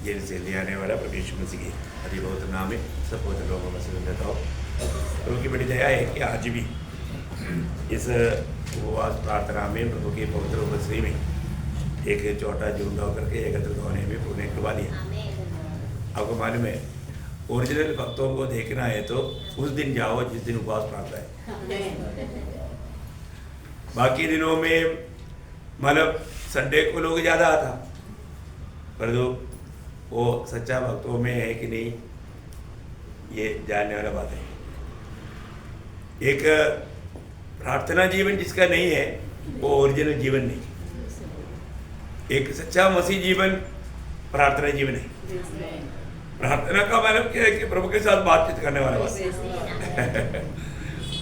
Jail से ले आने वाला प्रभु यीशु मसीह की अति बहुत नाम है सब बहुत लोगों में से देता हूँ। प्रभु की बड़ी दया है कि आज भी इस उपवास प्रार्थना में प्रभु की पवित्र उपस्थिति में एक छोटा झुंड होकर के एकत्रित होने में प्रभु ने कृपा दिया। आपको मालूम है ओरिजिनल भक्तों को देखना है तो उस दिन जाओ जिस दिन उपवास प्रार्थना है। बाकी दिनों में मतलब संडे को लोग ज़्यादा आता, परंतु वो सच्चा भक्तों में है कि नहीं ये जानने वाला बात है। एक प्रार्थना जीवन जिसका नहीं है वो ओरिजिनल जीवन नहीं। एक सच्चा मसीह जीवन प्रार्थना जीवन है। प्रार्थना का मतलब क्या है कि प्रभु के साथ बातचीत करने वाला बात।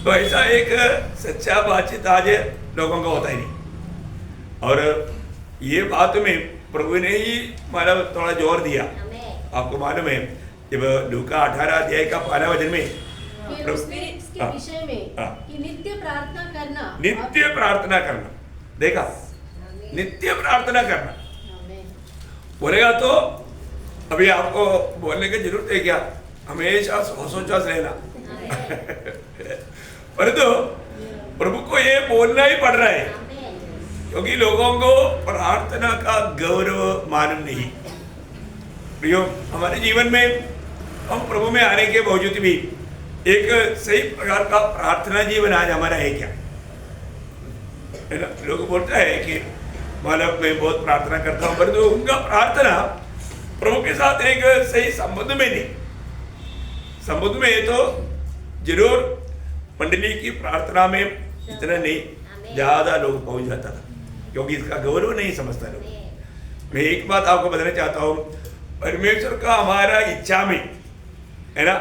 तो ऐसा एक सच्चा बातचीत आज लोगों का होता ही नहीं। और ये बात में प्रभु ने ही मतलब थोड़ा जोर दिया। आपको मालूम है जब लूका 18 अध्याय का 12 वचन में इसके विषय में कि नित्य प्रार्थना करना देखा, नित्य प्रार्थना करना बोलेगा तो अभी आपको बोलने की जरूरत है क्या? हमेशा सोच रहना। परंतु प्रभु को ये बोलना ही पड़ रहा है क्योंकि लोगों को प्रार्थना का गौरव मालूम नहीं। प्रियो, हमारे जीवन में हम प्रभु में आने के बावजूद भी एक सही प्रकार का प्रार्थना जीवन आज हमारा है क्या? है ना? लोग बोलता है कि मतलब मैं बहुत प्रार्थना करता हूँ, परंतु उनका प्रार्थना प्रभु के साथ एक सही संबंध में नहीं। संबंध में तो जरूर मंडली की प्रार्थना में इतना नहीं, ज्यादा लोग पहुंच जाता था क्योंकि इसका गौरव नहीं समझता लोग। मैं एक बात आपको बताना चाहता हूँ, परमेश्वर का हमारा इच्छा में है ना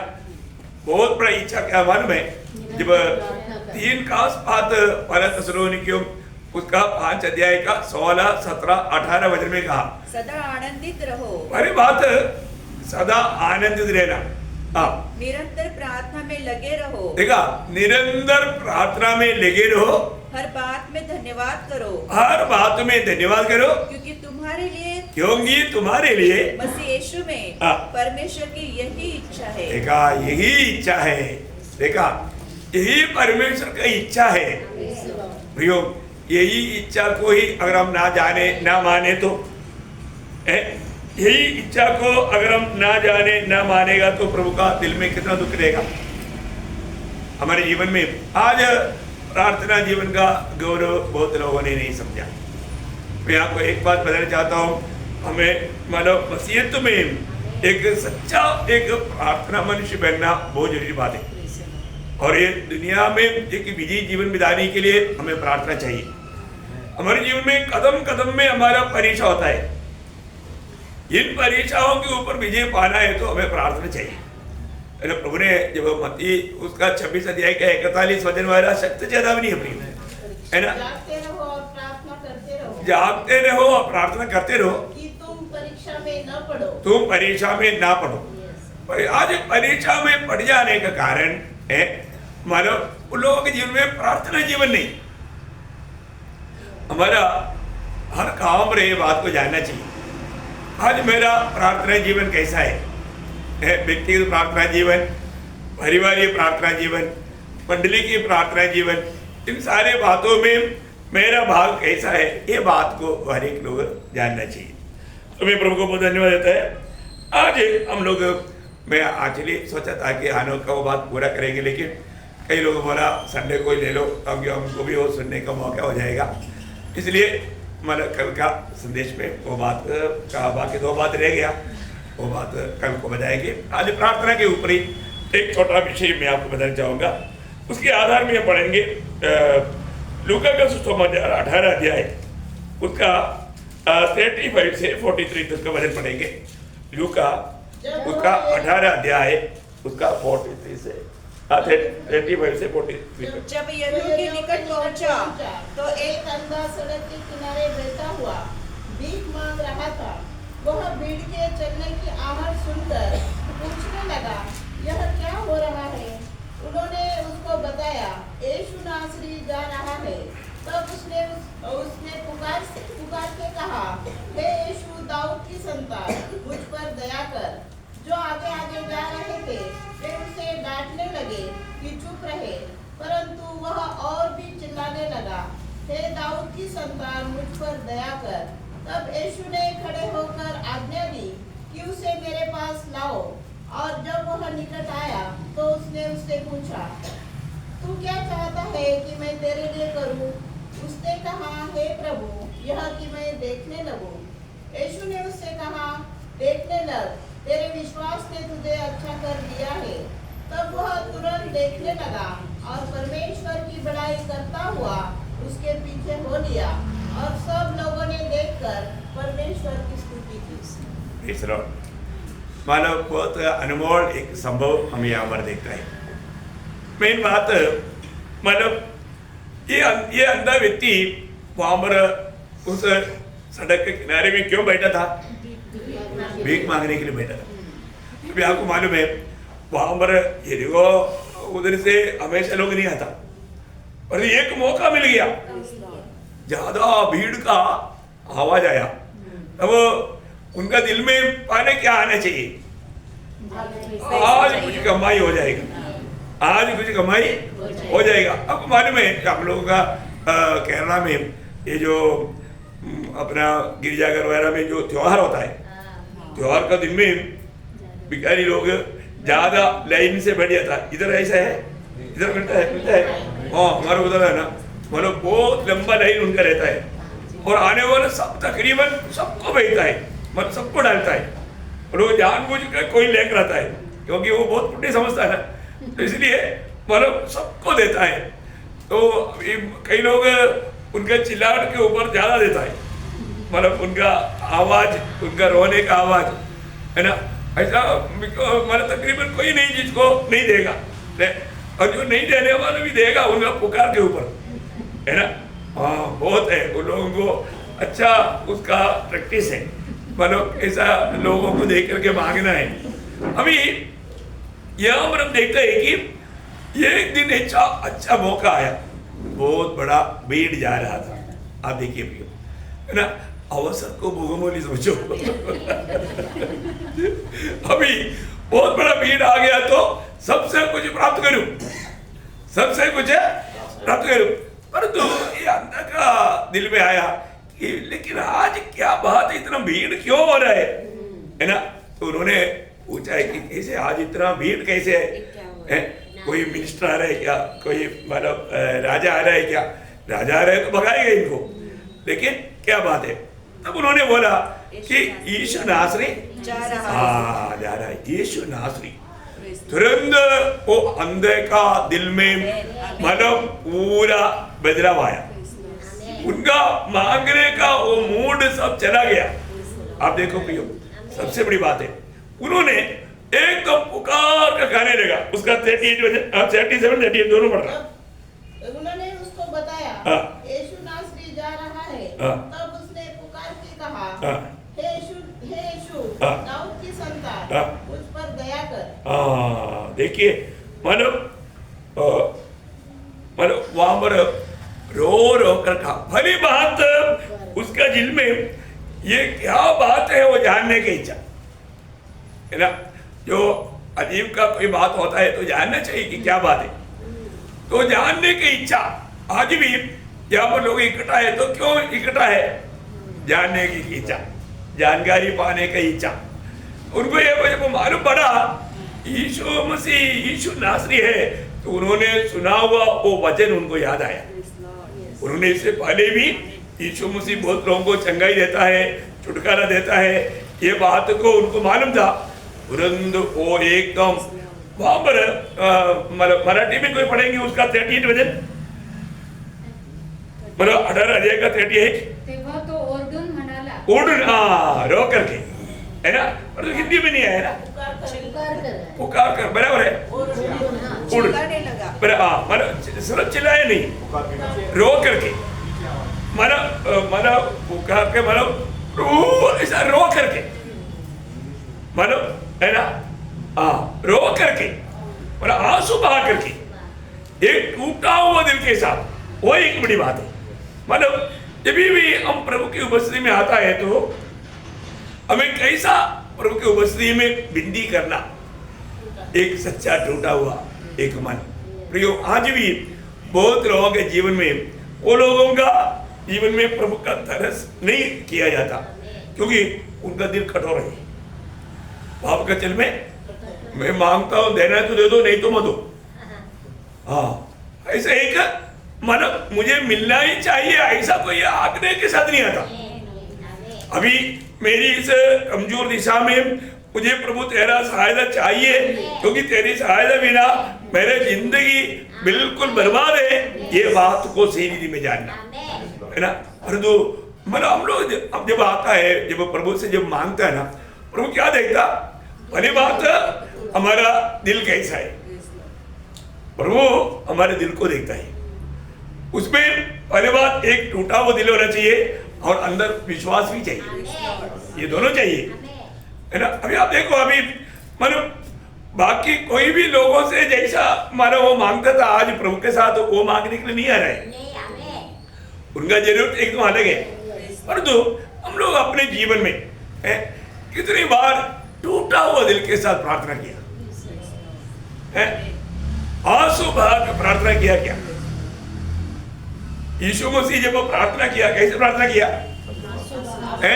बहुत बड़ा इच्छा क्या मालूम है? जब 3 खास बात पहला थिस्सलुनीकियों उसका 5 अध्याय का 16, 17, 18 वचन में कहा सदा आनंदित रहो। अरे बात सदा आनंदित रहना। निरंतर प्रार्थना में लगे रहो। देखा, निरंतर प्रार्थना में लगे रहो। हर बात में धन्यवाद करो। हर बात में धन्यवाद करो क्योंकि तुम्हारे लिए मसीह यीशु में परमेश्वर की यही इच्छा है। देखा, यही इच्छा है। देखा, यही परमेश्वर की इच्छा है। भैया, यही इच्छा को ही अगर हम ना जाने ना माने तो यही इच्छा को अगर हम ना जाने ना मानेगा तो प्रभु का दिल में कितना दुख रहेगा। हमारे जीवन में आज प्रार्थना जीवन का गौरव बहुत लोगों ने नहीं समझा। मैं आपको एक बात बताना चाहता हूँ, हमें मानव मसीहत में एक सच्चा एक प्रार्थना मनुष्य बनना बहुत जरूरी बात है। और ये दुनिया में एक विजयी जीवन बिताने के लिए हमें प्रार्थना चाहिए। हमारे जीवन में कदम कदम में हमारा परीक्षा होता है। इन परीक्षाओं के ऊपर विजय पाना है तो हमें प्रार्थना चाहिए। प्रभु ने जब मत्ती उसका 26 अध्याय का 41 वचन वाला सत्य चेतावनी है ना, जागते रहो और प्रार्थना करते रहो। जागते रहो और प्रार्थना करते रहो कि तुम परीक्षा में न पड़ो। तुम परीक्षा में ना पड़ो। आज परीक्षा में पड़ जाने का कारण है मानव उन लोगों के जीवन में प्रार्थना जीवन नहीं। हमारा हर काम रहे बात को जानना चाहिए। आज मेरा प्रार्थना जीवन कैसा है? व्यक्तिगत प्रार्थना जीवन, परिवारीय प्रार्थना जीवन, मंडली की प्रार्थना जीवन, इन सारे बातों में मेरा भाग कैसा है, ये बात को हर एक लोग जानना चाहिए। तो मैं प्रभु को बहुत धन्यवाद देता है। आज हम लोग मैं एक्चुअली सोचा था कि आनो का वो बात पूरा करेंगे, लेकिन कई लोगों बोला संडे को ही ले लो क्योंकि हमको भी वो सुनने का मौका हो जाएगा। इसलिए मतलब कल का संदेश में वो बात का बाकी 2 बात रह गया, वो बात कल को बताएंगे। आज प्रार्थना के ऊपर ही एक छोटा विषय मैं आपको बताना चाहूँगा, उसके आधार में पढ़ेंगे लूका का सुसमाचार 18 अध्याय उसका 35 से 43 तक का वचन पढ़ेंगे। लूका उसका 18 अध्याय उसका 43 से 35 से 43 तक। जब यीशु के निकट पहुंचा तो एक अंधा सड़क के किनारे बैठा हुआ भीख मांग रहा था। वह भीड़ के चलने की आहट सुनकर पूछने लगा, यह क्या हो रहा है? उन्होंने उसको बताया, यीशु नासरी जा रहा है। तब उसने पुकार के कहा, हे यीशु दाऊद की संतान, मुझ पर आगे आगे जा रहे थे वे उसे डांटने लगे कि चुप रहे, परंतु वह और भी चिल्लाने लगा, हे दाऊद की संतान, मुझ पर दया कर। तब यीशु ने खड़े होकर आज्ञा दी कि उसे मेरे पास लाओ, और जब वह निकट आया तो उसने उससे पूछा, तू क्या चाहता है कि मैं तेरे लिए करूं? उसने कहा, हे प्रभु, यह कि मैं देखने लगूं। यीशु ने उससे कहा, देखने लग, तेरे विश्वास ने तुझे अच्छा कर दिया है। तब वह तुरंत देखने लगा और परमेश्वर की बड़ाई करता हुआ उसके पीछे हो लिया, और सब लोगों ने देखकर परमेश्वर की स्तुति की। मानो बहुत अनमोल एक संभव हम यहाँ पर देखते हैं। मेन बात मतलब ये अंधा व्यक्ति वहां पर उस सड़क के किनारे में क्यों बैठा था? भीख मांगने के लिए बैठा था। अभी आपको मालूम है वहां पर यरीहो उधर से हमेशा लोग नहीं आता, और एक मौका मिल गया, ज्यादा भीड़ का आवाज आया, तब उनका दिल में पाने क्या आना चाहिए? आज कुछ कमाई हो जाएगा, आज कुछ कमाई हो जाएगा। आपको मालूम है हम लोगों का केरला में ये जो अपना गिरजाघर वगैरह में जो त्योहार होता है, त्योहार का दिन में भिखारी लोग ज्यादा लाइन से बैठ जाता है। इधर ऐसा है, इधर मिलता है हाँ, हमारा उधर है ना, मतलब बहुत लंबा लाइन उनका रहता है, और आने वाले सब तकरीबन सबको भेजता है, मतलब सबको डालता है, और वो जानबूझ कर कोई लेकर आता है, क्योंकि वो बहुत पुण्य समझता है ना, तो इसलिए मतलब सबको देता है। तो कई लोग उनके चिल्लाहट के ऊपर ज्यादा देता है, मतलब उनका आवाज, उनका रोने का आवाज है ना, ऐसा मतलब तकरीबन कोई नहीं जिसको नहीं देगा, और जो नहीं देने वाला भी देगा उनका पुकार के ऊपर, है ना। हाँ, बहुत है उन लोगों को अच्छा उसका प्रैक्टिस है, मतलब ऐसा लोगों को देख करके मांगना है। अभी यहाँ पर हम देखते हैं कि एक दिन अच्छा मौका आया, बहुत बड़ा भीड़ जा रहा था। आप देखिए है ना, अवसर को बहुमूल्य समझो। अभी बहुत बड़ा भीड़ आ गया तो सबसे कुछ प्राप्त करूं, सबसे कुछ प्राप्त करूं, परंतु ये अंधा का दिल में आया कि लेकिन आज क्या बात है, इतना भीड़ क्यों हो रहा है ना। तो उन्होंने पूछा है कि कैसे आज इतना भीड़ कैसे है? कोई मिनिस्टर आ रहा है क्या, कोई मतलब राजा आ रहा है क्या? राजा आ रहा है तो भगाएगा इनको, लेकिन क्या बात है? तब उन्होंने बोला कि यीशु नासरी जा रहा है, यीशु नासरी। तुरंत वो अंधे का दिल में मतलब पूरा बदलाव आया, उनका मांगने का वो मूड सब चला गया। आप देखो प्रियो, सबसे बड़ी बात है उन्होंने एक तो पुकार का गाने लगा, उसका 37 दोनों पढ़ रहा। उन्होंने उसको बताया यीशु नासरी जा रहा है। तब उसने पुकार के कहा, हे यीशु दाऊद की संतान, मुझ पर दया कर। देखिए वहां पर रो कर कहा, भली बात उसका दिल में ये क्या बात है वो जानने की इच्छा है ना। जो अजीब का कोई बात होता है तो जानना चाहिए कि क्या बात है, तो जानने की इच्छा आज भी यहाँ पर लोग इकट्ठा है। तो क्यों इकट्ठा है? जानने की इच्छा, जानकारी पाने की इच्छा। उनको ये मालूम पड़ा यीशु मसीह यीशु नासरी है, तो उन्होंने सुना हुआ वो वचन उनको याद आया। उन्होंने इससे पहले भी यीशु मसीह बहुत लोगों को चंगाई देता है, छुटकारा देता है, ये बात को उनको मालूम था। तुरंत वो एकदम वहां पर मराठी में कोई पढ़ेंगे उसका 38 वचन, मतलब 18 अध्याय का 38। तेव्हा तो ओरडून म्हणाला, ओरडून रो करके है ना, और तो हिंदी में नहीं है ना, पुकार कर बराबर है, चिल्लाने लगा, मतलब सिर्फ चिल्लाए नहीं, रो करके मतलब पुकार के मतलब ऐसा रो करके, मतलब है ना, रो करके मतलब आंसू बहा करके, एक टूटा हुआ दिल के साथ, वो एक बड़ी बात है। मतलब जब भी हम प्रभु की उपस्थिति में आता है तो हमें कैसा प्रभु की उपस्थिति में विनती करना, एक सच्चा टूटा हुआ एक मन। प्रियो, आज भी बहुत लोगों के जीवन में, वो लोगों का जीवन में प्रभु का तरस नहीं किया जाता क्योंकि उनका दिल कठोर है। पाप का चल में मैं मांगता हूं, देना है तो दे दो, नहीं तो मत दो। हाँ, ऐसा एक मतलब मुझे मिलना ही चाहिए, ऐसा कोई आग्रह के साथ नहीं आता। अभी मेरी इस कमजोर दिशा में मुझे प्रभु तेरा सहायता चाहिए, क्योंकि तेरी सहायता बिना मेरे जिंदगी बिल्कुल बर्बाद है। ये बात को सही रीति में जानना है ना। परंतु मतलब हम लोग अब जब आता है, जब प्रभु से जब मांगता है ना, प्रभु क्या देखता? पहली बात हमारा दिल कैसा है। प्रभु हमारे दिल को देखता है। उसमें पहले बात एक टूटा हुआ दिल होना चाहिए और अंदर विश्वास भी चाहिए। ये दोनों चाहिए, है ना। अभी आप देखो, अभी मतलब बाकी कोई भी लोगों से जैसा मानो वो मांगता था, आज प्रभु के साथ वो मांगने के लिए नहीं आ रहा है। उनका जरूरत एकदम अलग है। परंतु हम लोग अपने जीवन में कितनी बार टूटा हुआ दिल के साथ प्रार्थना किया है, आंसू बहाकर प्रार्थना किया क्या? यीशु मसीह जब प्रार्थना किया, कैसे प्रार्थना किया है?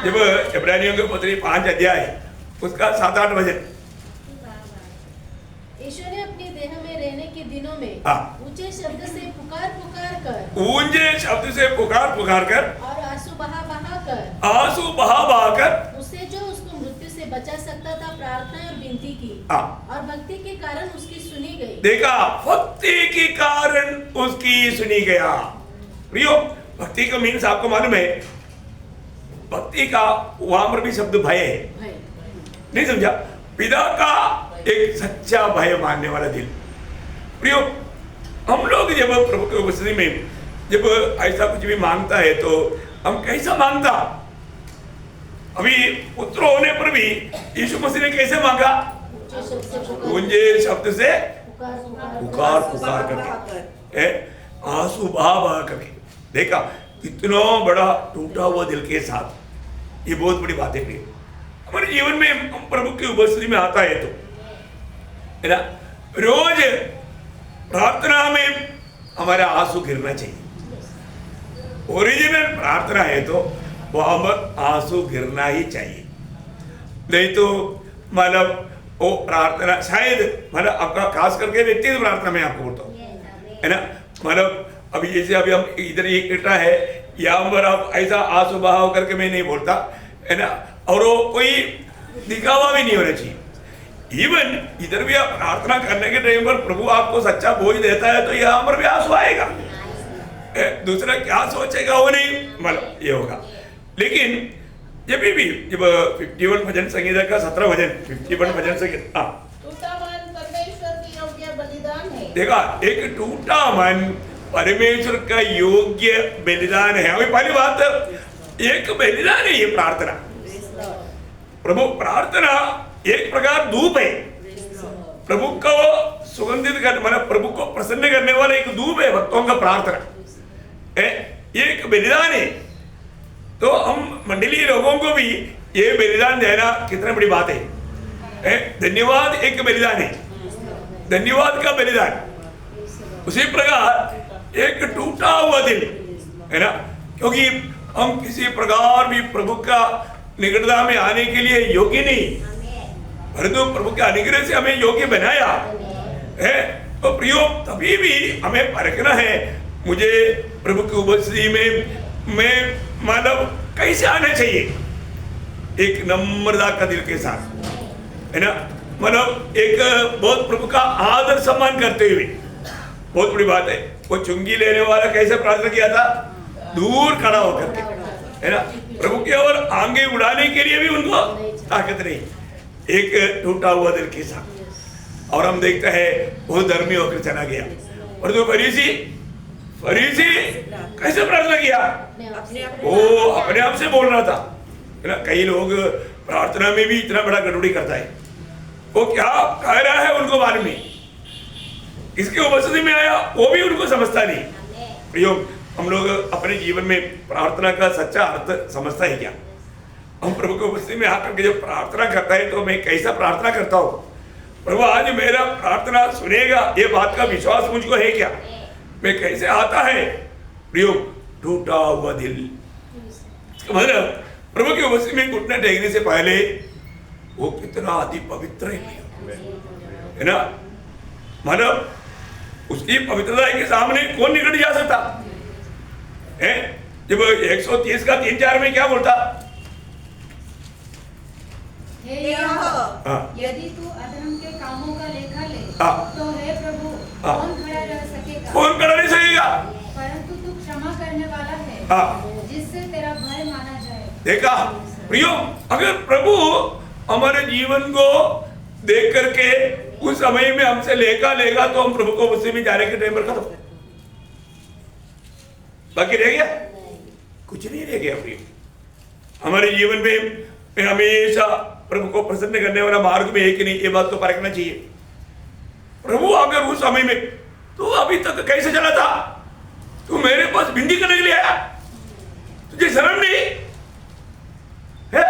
जब इब्रानियों के पत्री 5 अध्याय उसका 7-8 वचन, यीशु ने अपनी देह में रहने के दिनों में ऊंचे शब्द से पुकार पुकार कर और आंसू बहा कर उससे जो उसको मृत्यु से बचा सकता था प्रार्थना और विनती की, और भक्ति के कारण उसकी सुनी गई। देखा, भक्ति के कारण उसकी सुनी गया। प्रियो, भक्ति का मीन्स आपको मालूम है? भक्ति का वहां पर भी शब्द भय है, नहीं समझा? पिता का एक सच्चा भय मानने वाला दिल। प्रियो, हम लोग जब प्रभु की उपस्थिति में जब ऐसा कुछ भी मांगता है तो हम कैसा मांगता? अभी पुत्र होने पर भी यीशु मसीह ने कैसे मांगा? ऊंचे शब्द से पुकार करके, आंसू बहा करके। देखा, इतना बड़ा टूटा हुआ दिल के साथ, ये बहुत बड़ी बात है। हमारे जीवन में हम प्रभु की उपस्थिति में आता है तो, है ना, रोज प्रार्थना में हमारा आंसू गिरना चाहिए। ओरिजिनल प्रार्थना है तो वहां पर आंसू गिरना ही चाहिए, नहीं तो मतलब वो प्रार्थना शायद मतलब आपका खास करके व्यक्तिगत प्रार्थना में आपको बोलता हूँ, है ना। मतलब अभी जैसे अभी हम इधर एक इकट्ठा है, यहाँ पर आप ऐसा आंसू बहाव करके मैं नहीं बोलता, है ना, और वो कोई दिखावा भी नहीं होना चाहिए। इवन इधर भी आप प्रार्थना करने के टाइम पर प्रभु आपको सच्चा बोझ देता है तो यहाँ पर भी आंसू आएगा। दूसरा क्या सोचेगा वो नहीं, मतलब ये होगा। लेकिन जब 51 भजन संगीता का 17 भजन, 51 भजन संगीता, टूटा मन परमेश्वर की योग्य बलिदान है। देखा, एक टूटा मन परमेश्वर का योग्य बलिदान है। अभी पहली बात, एक बलिदान है ये प्रार्थना। प्रभु प्रार्थना एक प्रकार धूप है, प्रभु को सुगंधित करने, मतलब प्रभु को प्रसन्न करने वाला एक धूप है भक्तों का प्रार्थना, एक बलिदान है। तो हम मंडलीय लोगों को भी ये बलिदान देना कितना बड़ी बात है। धन्यवाद एक बलिदान है, धन्यवाद का बलिदान। उसी प्रकार एक टूटा हुआ दिल है ना, क्योंकि हम किसी प्रकार भी प्रभु का निकटता में आने के लिए योग्य नहीं, परंतु प्रभु के अनुग्रह से हमें योग्य बनाया है। तो प्रियो, तभी भी हमें परखना है, मुझे प्रभु की उपस्थिति में मैं मतलब कैसे आना चाहिए? एक नम्रता का दिल के साथ, है ना, मतलब एक बहुत प्रभु का आदर सम्मान करते हुए। बहुत बड़ी बात है, वो चुंगी लेने वाला कैसे प्रार्थना किया था? दूर खड़ा होकर के, है ना, प्रभु की ओर आंगे उड़ाने के लिए भी उनको ताकत नहीं, एक टूटा हुआ दिल के साथ। और हम देखते हैं बहुत धर्मी होकर चला गया। और जो फरीसी कैसे प्रार्थना किया? वो अपने आप से बोल रहा था, है ना। कई लोग प्रार्थना में भी इतना बड़ा गड़बड़ी करता है, वो क्या कह रहा है उनको मालूम नहीं, किसके उपस्थिति में आया वो भी उनको समझता नहीं। प्रियो, हम लोग अपने जीवन में प्रार्थना का सच्चा अर्थ समझता है क्या? हम प्रभु को उपस्थिति में आकर के जब प्रार्थना करता है तो मैं कैसा प्रार्थना करता हूँ, प्रभु आज मेरा प्रार्थना सुनेगा, ये बात का विश्वास मुझको है क्या? मैं कैसे आता है प्रियो टूटा हुआ दिल। मतलब प्रभु की उपस्थिति में घुटने टेकने से पहले वो कितना अति पवित्र है ना। मतलब उसकी पवित्रता के सामने कौन निकट जा सकता है? जब 130 का 3-4 में क्या बोलता? हे यहोवा, यदि तू अधर्म के कामों का लेखा ले तो हे प्रभु कौन खड़ा रह सकेगा? कौन खड़ा नहीं सकेगा? परंतु तू क्षमा करने वाला है जिससे तेरा भय माना जाए। देखा प्रियो, अगर प्रभु हमारे जीवन को देख करके उस समय में हमसे लेगा तो हम प्रभु को उसी में जाने के टाइम पर खत्म, बाकी रह गया कुछ नहीं रह गया प्रियो। हमारे जीवन में हमेशा प्रभु को प्रसन्न करने वाला मार्ग में है कि नहीं, ये बात को परखना चाहिए। प्रभु अगर उस समय में तू अभी तक कैसे चला था, तू मेरे पास विनती करने के लिए आया, तुझे शर्म नहीं है?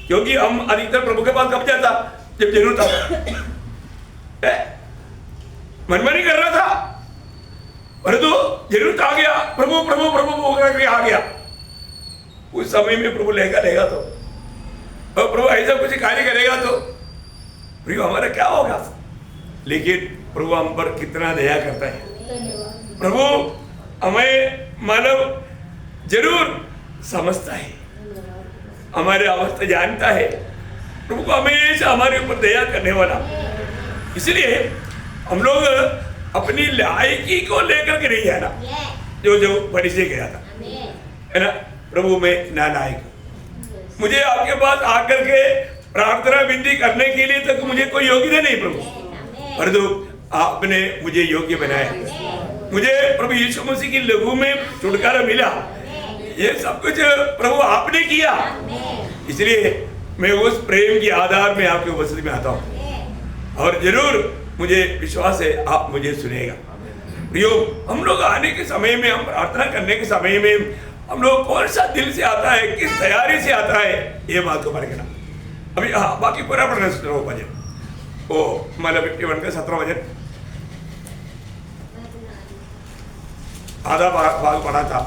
क्योंकि हम अधिकतर प्रभु के पास कब जाता? जब जरूरत था, मनमानी कर रहा था, परंतु जरूरत आ गया प्रभु प्रभु प्रभु करके आ गया, उस समय में प्रभु लेगा तो, और प्रभु ऐसा कुछ कार्य करेगा तो प्रभु हमारा क्या होगा? लेकिन प्रभु हम पर कितना दया करता है। प्रभु हमें मानव जरूर समझता है, हमारे अवस्था जानता है। प्रभु को हमेशा हमारे ऊपर दया करने वाला, इसलिए हम लोग अपनी लायकी को लेकर के नहीं आना, जो फरीसी गया था है ना, प्रभु में नालायक, मुझे आपके पास आकर के प्रार्थना विनती करने के लिए तक मुझे कोई योग्यता नहीं प्रभु, परंतु आपने मुझे योग्य बनाया, मुझे प्रभु यीशु मसीह की लहू में छुटकारा मिला, ये सब कुछ प्रभु आपने किया। इसलिए मैं उस प्रेम के आधार में आपके उपस्थिति में आता हूँ और जरूर मुझे विश्वास है आप मुझे सुनेगा। प्रियो, हम लोग आने के समय में, हम प्रार्थना करने के समय में हम लोग कौन सा दिल से आता है, किस तैयारी से आता है, ये बात को परखना। अभी हाँ, बाकी पूरा पढ़ना भजन वो मतलब 51 का 17 भजन आधा भाग पढ़ा था।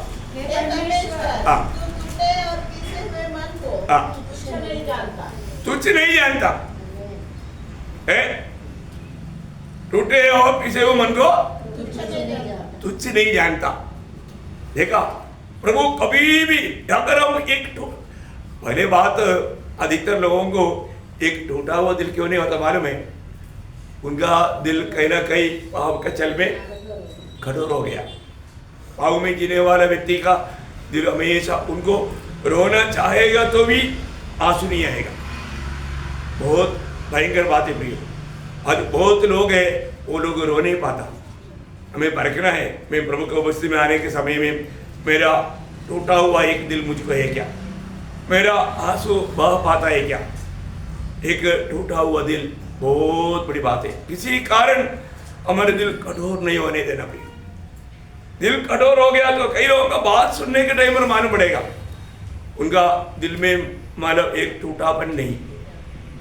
तुझ नहीं जानता है, टूटे और पिसे हुए मन को तुझ नहीं जानता। देखा प्रभु कभी भी, अगर हम एक पहले बात, अधिकतर लोगों को एक टूटा हुआ दिल क्यों नहीं होता मालूम है? उनका दिल कहीं ना कहीं पाप का चल में कठोर हो गया। पाप में जीने वाला व्यक्ति का दिल हमेशा उनको रोना चाहेगा तो भी आंसू नहीं आएगा। बहुत भयंकर बात है प्रिय। आज बहुत लोग हैं वो लोग रो नहीं पाता। हमें परखना है, मैं प्रभु की उपस्थिति में आने के समय में मेरा टूटा हुआ एक दिल मुझको है क्या, मेरा आंसू बह पाता है क्या? एक टूटा हुआ दिल बहुत बड़ी बात है। किसी कारण हमारे दिल कठोर नहीं होने देना प्रिय। दिल कठोर हो गया तो कई लोगों का बात सुनने के टाइम पर मालूम पड़ेगा उनका दिल में मानो एक टूटापन नहीं।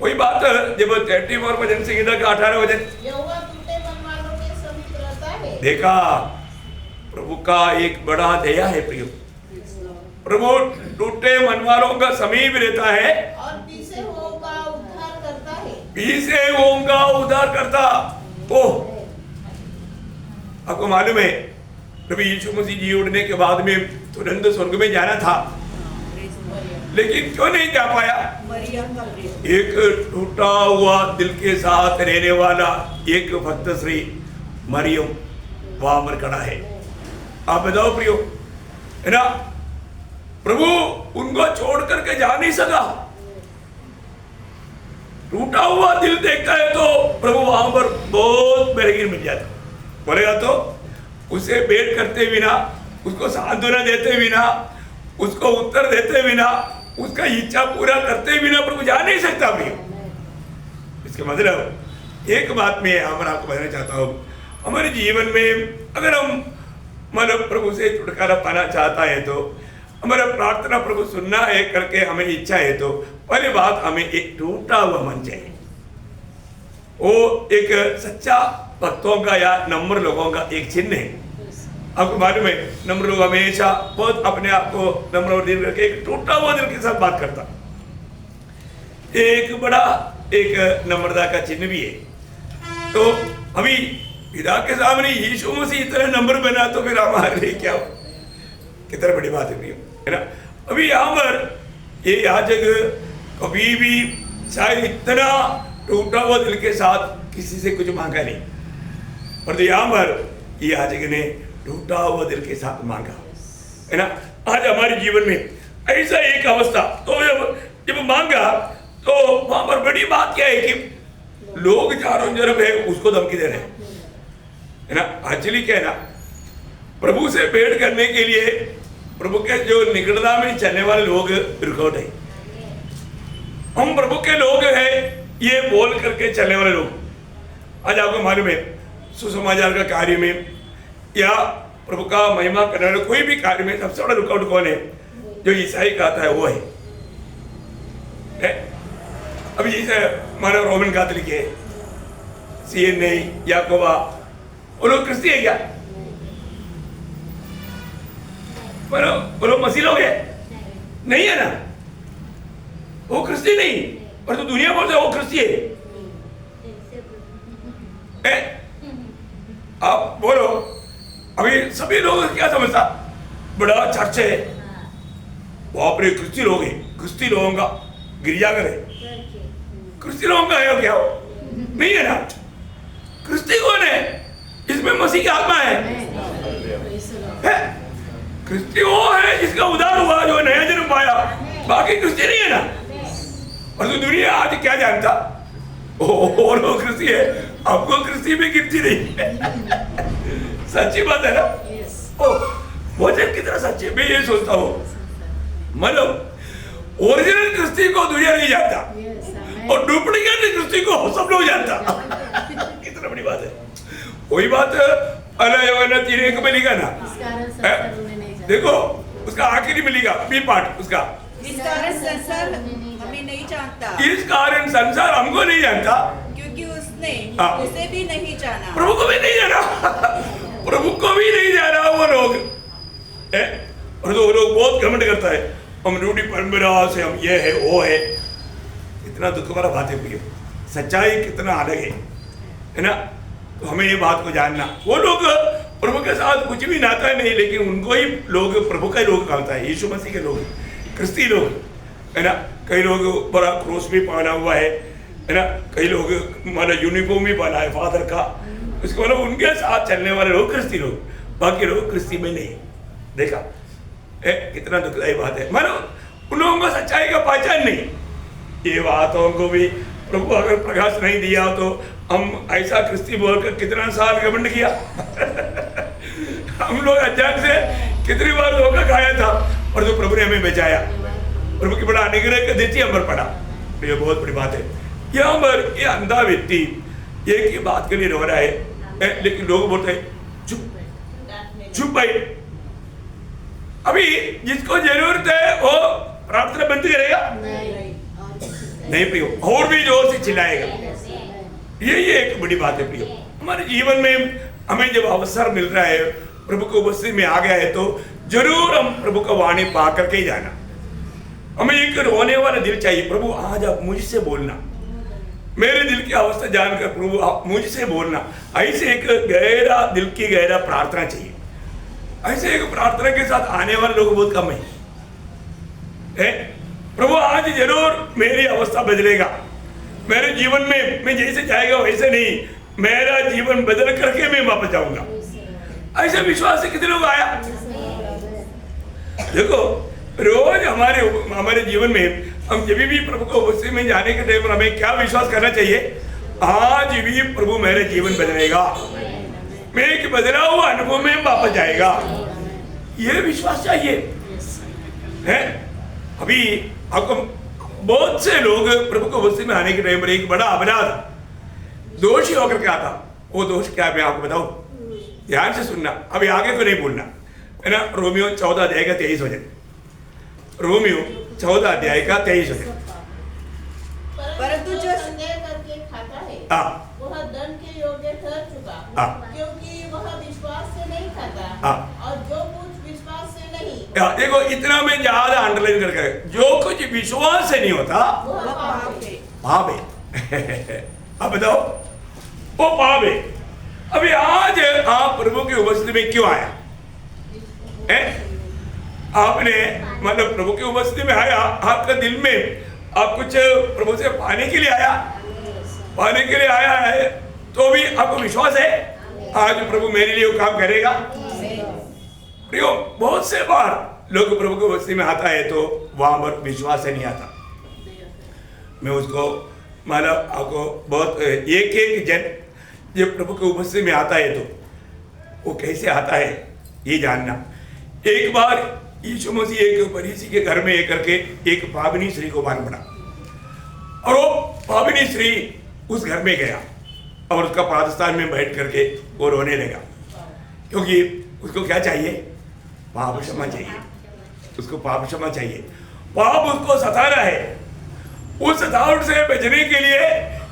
वही बात जब 34 भजन संहिता का 18 भजन, देखा प्रभु का एक बड़ा दया है प्रियो। प्रभु टूटे मन वालों का समीप रहता है और पीछे हुओं का उद्धार करता है। पीछे हुओं का उद्धार करता। ओह, आपको मालूम है प्रभु यीशु मसीह जी उड़ने के बाद में तुरंत स्वर्ग में जाना था, लेकिन क्यों नहीं जा पाया? एक टूटा हुआ दिल के साथ रहने वाला एक भक्त श्री मरियम वहां पर खड़ा है। आप बताओ प्रियो, है ना, प्रभु उनको छोड़ करके जा नहीं सका। टूटा हुआ दिल देखता है तो प्रभु वहां पर बहुत बेरगिर मिल जाता। बोलेगा तो उसे भेंट करते बिना, उसको सांत्वना देते बिना, उसको उत्तर देते बिना, उसका इच्छा पूरा करते बिना प्रभु जा नहीं सकता प्रियो। इसके मतलब एक बात मैं आपको बताना चाहता हूँ, हमारे जीवन में अगर हम मतलब प्रभु से छुटकारा पाना चाहता है तो हमारा प्रार्थना प्रभु सुनना है करके हमें इच्छा है तो पहली बात हमें एक टूटा हुआ मन चाहिए। वो एक सच्चा भक्तों का या नम्र लोगों का एक चिन्ह है। आपको मालूम है नम्र लोग हमेशा बहुत अपने आप को नम्र और दिल करके एक टूटा हुआ दिल के साथ बात करता, एक बड़ा एक नम्रता का चिन्ह भी है। तो अभी पिता के सामने यीशु मसीह इतना नम्र बना तो फिर हमारे लिए क्या हो, कितना बड़ी बात है ना। अभी यहाँ पर ये याजक कभी भी शायद इतना टूटा हुआ दिल के साथ किसी से कुछ मांगा नहीं, पर यहाँ पर ये याजक ने टूटा हुआ दिल के साथ मांगा, है ना। आज हमारे जीवन में ऐसा एक अवस्था तो जब मांगा तो वहां पर बड़ी बात क्या है कि लोग चारों तरफ है उसको धमकी दे रहे हैं, है ना। एक्चुअली क्या है ना, प्रभु से भेंट करने के लिए प्रभु के जो निकटता में चलने वाले लोग रुकावट है। हम प्रभु के लोग हैं ये बोल करके चलने वाले लोग। आज आपको मालूम है सुसमाचार का कार्य में या प्रभु का महिमा करने वाले कोई भी कार्य में सबसे बड़ा रुकावट कौन है? जो ईसाई कहता है वो है। अभी जैसे मानो रोमन कैथोलिक है, सीएनए, याकोबा, वो लोग क्रिस्ती है क्या? वो लोग मसीह लोग है नहीं है ना, वो क्रिस्ती नहीं, पर तो दुनिया बोलते वो क्रिस्ती है। आप बोलो अभी सभी लोग क्या समझता, बड़ा चर्च है वहां पर क्रिस्ती लोग है, क्रिस्ती लोगों का गिरजाघर है, क्रिस्ती लोगों का है क्या? हो नहीं है ना। क्रिस्ती कौन है? इसमें मसीह की आत्मा है। क्रिस्ती वो है जिसका उद्धार हुआ, जो नया जन्म पाया, बाकी क्रिस्ती नहीं है ना। और तो दुनिया आज क्या जानता, वो लोग क्रिस्ती है, आपको क्रिस्ती में गिनती नहीं है। सच्ची बात है ना। वचन कितना सच्चे, मैं ये सोचता हूँ मतलब ओरिजिनल क्रिस्ती को दुनिया नहीं जानता और डुप्लीकेट क्रिस्ती को सब लोग जानता। कितना बड़ी बात है। वही बात अलग 3:1 में लिखा ना, देखो उसका आखिरी में लिखा बी पार्ट उसका, इस कारण संसार हमें नहीं जानता, इस कारण संसार हमको नहीं जानता क्योंकि उसने उसे भी नहीं जाना। प्रभु को भी नहीं जाना, प्रभु को भी नहीं जाना वो लोग है। और तो वो लोग बहुत घमंड करता है, हम रूढ़ी परंपरा से हम ये है वो है। इतना दुख भरा बात है, सच्चाई कितना अलग है ना। तो हमें ये बात को जानना, वो लोग प्रभु के साथ कुछ भी नाता नहीं, लेकिन उनको ही लोग प्रभु का ही लोग कहता है, यीशु मसीह के लोग, क्रिस्ती लोग, है ना। कई लोग बड़ा क्रोस भी पहना हुआ है ना, कई लोग मतलब यूनिफॉर्म भी पहना है फादर का, उसको मतलब उनके साथ चलने वाले लोग क्रिस्ती लोग, बाकी लोग क्रिस्ती में नहीं। देखा कितना दुखदायी बात है, मानो उन लोगों को सच्चाई का पहचान नहीं। ये बातों को भी प्रभु अगर प्रकाश नहीं दिया तो हम ऐसा क्रिस्ती बोलकर कितना साल घमंड किया। हम लोग अचानक से कितनी बार धोखा खाया था, और जो प्रभु ने हमें बचाया, प्रभु की बड़ा अनुग्रह का दृष्टि हम पर पड़ा। ये बहुत बड़ी बात है। यहाँ पर ये अंधा व्यक्ति एक ही बात के लिए रो रहा है, लेकिन लोग बोलते हैं चुप चुप भाई। अभी जिसको जरूरत है वो प्रार्थना बंद करेगा नहीं प्रियो, और भी जोर से चिल्लाएगा। ये एक बड़ी बात है प्रियो। हमारे जीवन में हमें जब अवसर मिल रहा है, प्रभु को उपस्थिति में आ गया है, तो जरूर हम प्रभु का वाणी पा करके ही जाना। हमें एक रोने वाला दिल चाहिए, प्रभु आज आप मुझसे बोलना, मेरे दिल की अवस्था जानकर प्रभु आप मुझसे बोलना। ऐसे एक गहरा दिल की गहरा प्रार्थना चाहिए। ऐसे एक प्रार्थना के साथ आने वाले लोग बहुत कम है। प्रभु आज जरूर मेरी अवस्था बदलेगा, मेरे जीवन में मैं जैसे जाएगा वैसे नहीं, मेरा जीवन बदल करके मैं वापस जाऊंगा। ऐसा विश्वास से कितने लोग आया। देखो रोज हमारे जीवन में हम जब भी प्रभु को उपस्थिति में जाने के टाइम पर हमें क्या विश्वास करना चाहिए, आज भी प्रभु मेरे जीवन बदलेगा, मैं एक बदला हुआ अनुभव में वापस जाएगा, ये विश्वास चाहिए है। अभी आपको बहुत से लोग प्रभु को उपस्थिति में आने के टाइम पर एक बड़ा अपराध दोषी होकर क्या था, वो दोष क्या है मैं आपको बताऊं, ध्यान से सुनना, अभी आगे को नहीं बोलना है ना। रोमियो 14 अध्याय का 23 वचन, रोमियो 14 अध्याय का 23 है। परंतु जो संदेह करके खाता है वह दंड के योग्य ठहर चुका, क्योंकि वह विश्वास से नहीं खाता, और जो कुछ विश्वास से नहीं। देखो इतना मैं ज्यादा अंडरलाइन करके, जो कुछ विश्वास से नहीं होता वह पाप है। पाप है। अब बताओ वो पाप है। अभी आज आप प्रभु की उपस्थिति में क्यों आया है? आपने मतलब प्रभु की उपस्थिति में आया, आपका दिल में आप कुछ प्रभु से पाने के लिए आया, पाने के लिए आया है, तो भी आपको विश्वास है आज प्रभु मेरे लिए वो काम करेगा। प्रियो, बहुत से बार लोग प्रभु की उपस्थिति में आता है तो वहां पर विश्वास से नहीं आता। मैं उसको मतलब आपको बहुत एक जन जब प्रभु की उपस्थिति में आता है तो वो कैसे आता है ये जानना। एक बार यीशु मसीह एक फरीसी के घर में करके एक पावनी स्त्री को मान पड़ा, और वो पावनी स्त्री उस घर में गया और उसका पादस्थान में बैठ करके वो रोने लगा, क्योंकि उसको क्या चाहिए? पाप क्षमा चाहिए। उसको पाप क्षमा चाहिए। पाप उसको सता रहा है। उस सतावट से बचने के लिए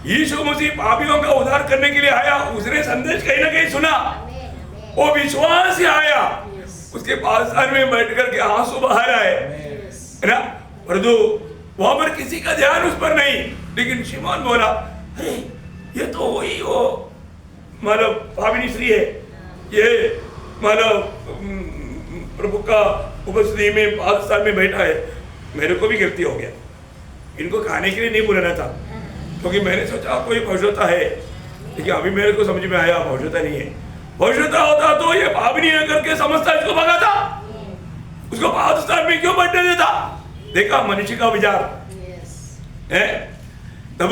यीशु मसीह पापियों का उद्धार करने के लिए आया। उसने संदेश कहीं ना कहीं सुना, वो विश्वास से आया, उसके पादस्थान में बैठ करके आंसू बहा रहा है ना, परंतु वहां पर किसी का ध्यान उस पर नहीं। लेकिन शिमोन बोला, अरे ये तो वही वो मतलब पावनी स्त्री है, ये मतलब प्रभु का उपस्थिति में पादस्थान में बैठा है, मेरे को भी गिरती हो गया। इनको खाने के लिए नहीं बुलाना था, क्योंकि मैंने सोचा कोई पवित्रता है, लेकिन अभी मेरे को समझ में आया पवित्रता नहीं है। पवित्रता होता तो ये पावनी है करके समझता, इसको भगाता, उसको पादस्थान में क्यों बैठने देता? देखा मनुष्य का विचार है। तब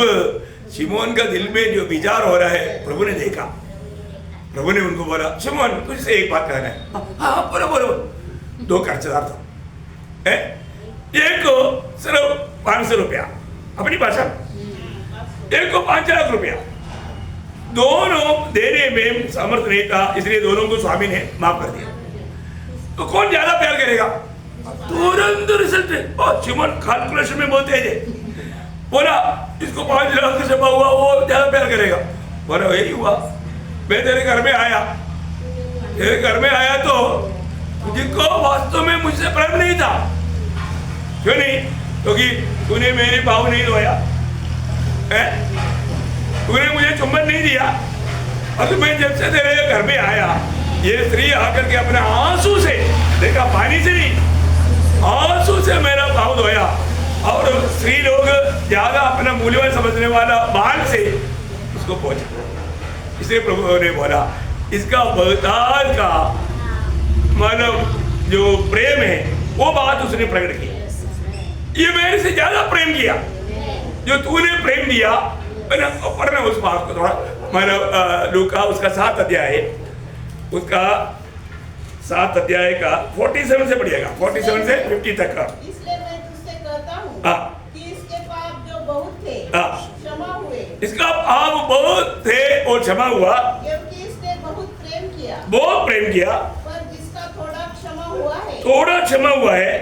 शिमोन का दिल में जो विचार हो रहा है प्रभु ने देखा। प्रभु ने उनको बोला, शिमोन तुझसे एक बात कहना है। हाँ बोलो बोलो। 2 कर्जदार था, एक को सिर्फ 500 रुपया अपनी भाषा, एक को 5 लाख रुपया। दोनों देने में सामर्थ्य नहीं था, इसलिए दोनों को स्वामी ने माफ कर दिया। तो कौन ज्यादा प्यार करेगा? तुरंत रिजल्ट। शिमोन कैलकुलेशन में बोलते हैं, बोला इसको 5 लाख से हुआ, वो ज्यादा प्यार करेगा। बोला यही हुआ, मैं तेरे घर में आया, तेरे घर में आया तो जिनको वास्तव में मुझसे प्रेम नहीं था। क्यों नहीं? क्योंकि तूने मेरे पाँव नहीं धोया, तूने मुझे चुंबन नहीं दिया, और मैं जब से तेरे घर में आया, ये स्त्री आकर के अपने आंसू से, देखा पानी से नहीं, आंसू से मेरा पाँव धोया। और स्त्री लोग ज्यादा अपना मूल्यवान समझने वाला बाल से उसको पहुंचा। इसलिए प्रभु ने बोला, इसका बहुतार का मतलब जो प्रेम है वो बात उसने प्रकट की। ये मेरे से ज्यादा प्रेम किया, जो तूने प्रेम दिया। पढ़ना उस बात को थोड़ा, मतलब लूका उसका 7 अध्याय, उसका 7 अध्याय का 47 से पढ़िएगा, 47 से 50 तक का। इसलिए मैं तुझसे कहता हूँ कि इसके पाप जो बहुत थे क्षमा हुए। इसका पाप बहुत थे और क्षमा हुआ, क्योंकि इसने बहुत प्रेम किया। बहुत प्रेम किया। पर जिसका थोड़ा क्षमा हुआ है, थोड़ा क्षमा हुआ है,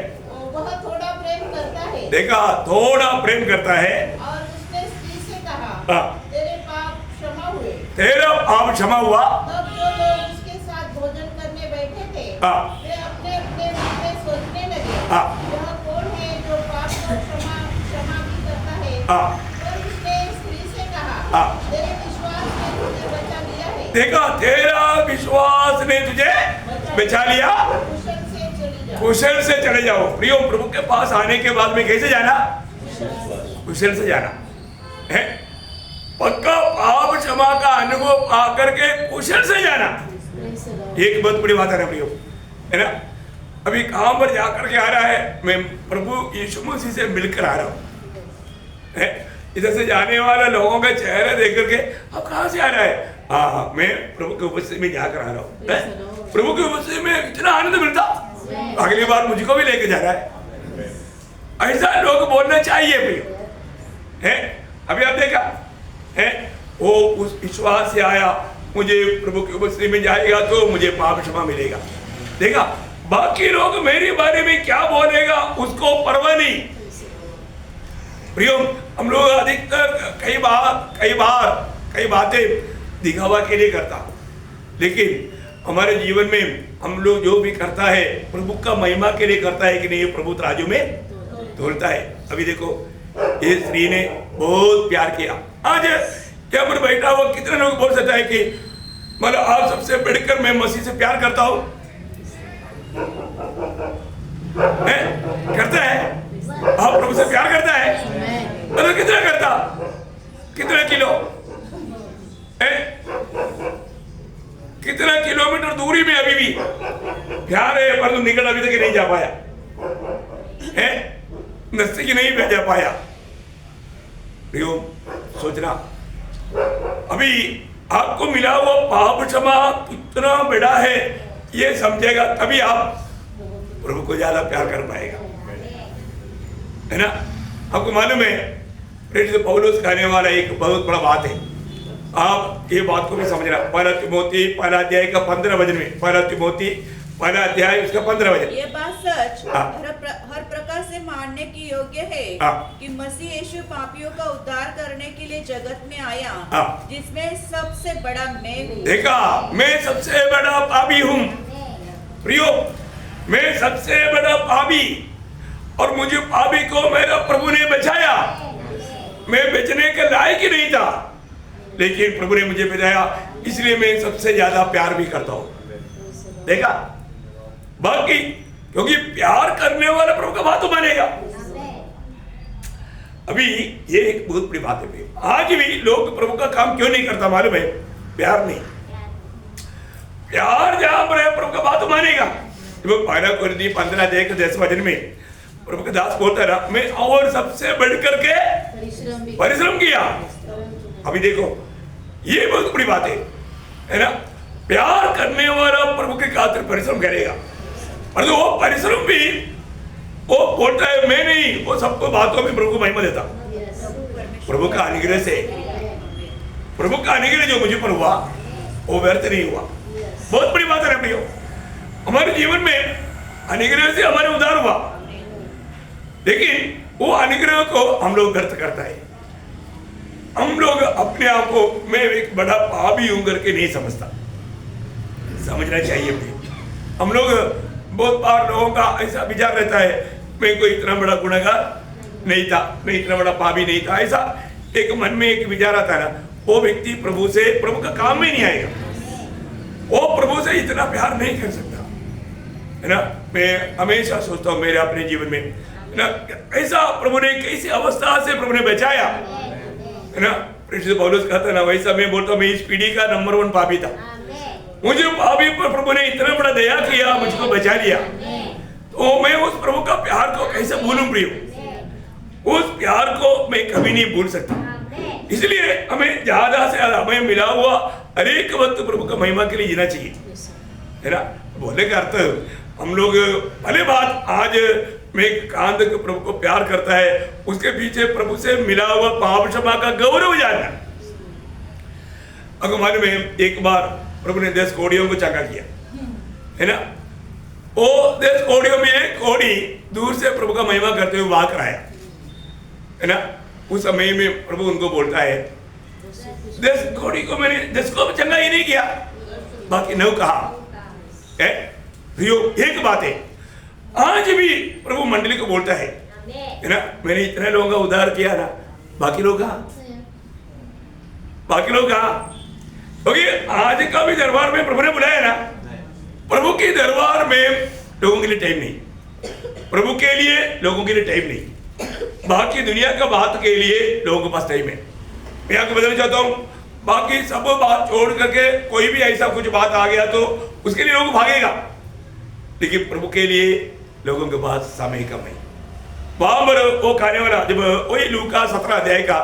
वह थोड़ा प्रेम करता है। देखा, थोड़ा प्रेम करता है। और उसने स्त्री से कहा, तेरे पाप क्षमा हुए। तेरा पाप क्षमा हुआ। तब जो लोग उसके साथ भोजन करने बैठे थे, वे अपने अपने मन में सोचने लगे, यह कौन है जो पाप को क्षमा भी करता है। पर उसने स्त्री से कहा, तेरे विश्वास ने तुझे बचा लिया है। देखा, तेरा विश्वास ने तुझे बचा लिया, कुशल से चले जाओ। प्रियो, प्रभु के पास आने के बाद में कैसे जाना? कुशल से जाना है। पक्का पाप क्षमा का अनुभव आकर के कुशल से जाना, एक बहुत बड़ी बात है ना प्रियो, है ना। अभी काम पर जाकर के आ रहा है, मैं प्रभु यीशु मसीह से मिलकर आ रहा हूँ। इधर से जाने वाला लोगों का चेहरा देख करके अब कहाँ से आ रहा है? हाँ, मैं प्रभु की उपस्थिति में जाकर आ रहा हूँ। प्रभु की उपस्थिति में इतना आनंद मिलता, अगली बार मुझको भी लेके जा रहा है। ऐसा लोग बोलना चाहिए प्रियो, है। अभी आप देखा है, वो उस विश्वास से आया, मुझे प्रभु की उपस्थिति में जाएगा तो मुझे पाप क्षमा मिलेगा। देखा, बाकी लोग मेरे बारे में क्या बोलेगा उसको परवाह नहीं। प्रियो, हम लोग अधिकतर कई बातें दिखावा के लिए करता, लेकिन हमारे जीवन में हम लोग जो भी करता है प्रभु का महिमा के लिए करता है कि नहीं, ये प्रभु तराजू में तोलता है। अभी देखो, ये स्त्री ने बहुत प्यार किया। आज क्या पर बैठा हुआ कितने लोग बोल सकता है कि मतलब आप सबसे बढ़कर मैं मसीह से प्यार करता हूं? करता है? आप प्रभु से प्यार करता है? मतलब कितना करता? कितना किलो? कितना किलोमीटर दूरी में अभी भी प्यार है, पर निकल अभी तक नहीं जा पाया है, नजदीक नहीं जा पाया। प्रियो, सोचना अभी आपको मिला हुआ पाप क्षमा कितना बड़ा है ये समझेगा, तभी आप प्रभु को ज्यादा प्यार कर पाएगा, है ना। आपको मालूम है प्रेरित पौलुस कहने वाला एक बहुत बड़ा बात है, आप ये बात को भी समझना। पहला तिमोथी पहला अध्याय का 15 वचन में, पहला तिमोथी पहला अध्याय उसका 15 वचन। ये बात सच हर प्रकार से मानने की योग्य है कि मसीह यीशु पापियों का उद्धार करने के लिए जगत में आया, जिसमें सबसे बड़ा मैं हूँ। देखा, मैं सबसे बड़ा पापी हूँ प्रियो, मैं सबसे बड़ा पापी, और मुझे पापी को मेरा प्रभु ने बचाया। मैं बचने के लायक ही नहीं था, लेकिन प्रभु ने मुझे बचाया, इसलिए मैं सबसे ज्यादा प्यार भी करता हूं। देखा, बाकी क्योंकि प्यार करने वाला प्रभु का बात तो मानेगा। अभी ये एक बहुत बड़ी बात है। आज भी लोग प्रभु का काम क्यों नहीं करता मालूम है? प्यार नहीं। प्यार जहां पर है प्रभु का बात तो मानेगा। पहला कुरिन्थी 15 अध्याय के 10 वचन में प्रभु का दास बोलता रहा, मैं और सबसे बढ़कर के परिश्रम किया। अभी देखो, ये बहुत बड़ी बात है ना। प्यार करने वाला प्रभु के खातिर परिश्रम करेगा, और वो परिश्रम भी वो बोलता है मैं नहीं, वो सबको बातों में प्रभु को महिमा देता। प्रभु का अनुग्रह से, प्रभु का अनुग्रह जो मुझे पर हुआ वो व्यर्थ नहीं हुआ। बहुत बड़ी बात है प्रियो, हमारे जीवन में अनुग्रह से हमारे उद्धार हुआ, लेकिन वो अनुग्रह को हम लोग व्यर्थ करता है। हम लोग अपने आप को मैं एक बड़ा पापी हूं करके नहीं समझता, समझना चाहिए। हम लोग बहुत बार लोगों का ऐसा विचार रहता है, मैं कोई इतना बड़ा गुनहगार नहीं था, मैं इतना बड़ा पापी नहीं था, ऐसा एक मन में एक विचार आता है ना, वो व्यक्ति प्रभु से, प्रभु का काम में नहीं आएगा, वो प्रभु से इतना प्यार नहीं कर सकता, है ना। मैं हमेशा सोचता हूँ मेरे अपने जीवन में, है ना, ऐसा प्रभु ने कैसी अवस्था से प्रभु ने बचाया, है ना। प्रेरित पौलुस कहता है ना, वैसा मैं बोलता हूँ मैं इस पीढ़ी का नंबर 1 पापी था। मुझे पापी पर प्रभु ने इतना बड़ा दया किया, मुझको बचा लिया, तो मैं उस प्रभु का प्यार को कैसे भूलूं प्रियो? उस प्यार को मैं कभी नहीं भूल सकता। इसलिए हमें ज्यादा से ज्यादा हमें मिला हुआ हर एक वक्त प्रभु का महिमा के लिए जीना चाहिए, है ना। बोले का अर्थ हम लोग भले बात आज में कांद के प्रभु को प्यार करता है, उसके पीछे प्रभु से मिला हुआ पाप क्षमा का गौरव जानना। अगर मालूम है एक बार प्रभु ने 10 कोड़ियों को चंगा किया, है ना। वो 10 कोड़ियों में एक कोड़ी दूर से प्रभु का महिमा करते हुए वहां कराया, है ना। उस समय में प्रभु उनको बोलता है 10 कोड़ी को मैंने 10 को चंगा ही नहीं किया, बाकी 9 कहा है। एक बात है, आज भी प्रभु मंडली को बोलता है ना, मैंने इतने लोगों का उद्धार किया ना, बाकी लोग कहा, बाकी लोग कहा। क्योंकि आज का भी दरबार में प्रभु ने बुलाया ना, प्रभु के दरबार में लोगों के लिए टाइम नहीं, प्रभु के लिए लोगों के लिए टाइम नहीं, बाकी दुनिया का बात के लिए लोगों के पास टाइम है। मैं आपको बताना चाहता हूँ, बाकी सब बात छोड़ करके कोई भी ऐसा कुछ बात आ गया तो उसके लिए लोग भागेगा, लेकिन प्रभु के लिए लोगों के पास समय कम है। वहां पर वो खाने वाला, जब वही लूका 17 अध्याय का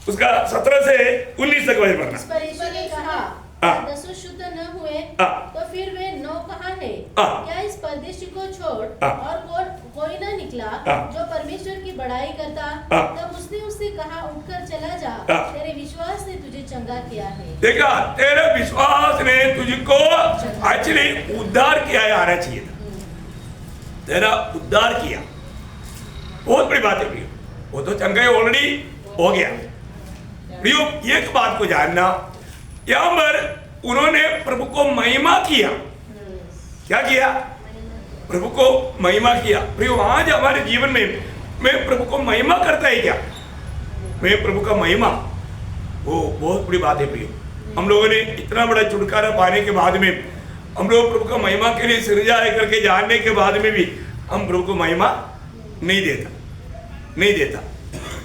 उसका 17 से 19 तक वचन पढ़ना। परमेश्वर ने कहा, 10 शुद्ध न हुए तो फिर वे 9 कहाँ है? क्या इस परदेशी को छोड़ और कोई न निकला जो परमेश्वर की बड़ाई करता? तब उसने उससे कहा, उठकर चला जा, तेरे विश्वास ने तुझे चंगा किया है। देखा, तेरे विश्वास ने तुझको एक्चुअली उद्धार किया है, आना चाहिए था। तेरा उद्धार किया। बहुत बड़ी बात है प्रियो, वो तो चंगाई ऑलरेडी हो गया। प्रियो एक बात को जानना, यहाँ पर उन्होंने प्रभु को महिमा किया। क्या किया? प्रभु को महिमा किया। प्रियो आज हमारे जीवन में मैं प्रभु को महिमा करता है क्या? मैं प्रभु का महिमा, वो बहुत बड़ी बात है प्रियो। हम लोगों ने इतना बड़ा छुटकारा पाने के बाद में, हम लोग प्रभु का महिमा के लिए सृजा करके जानने के बाद में भी हम प्रभु को महिमा नहीं देता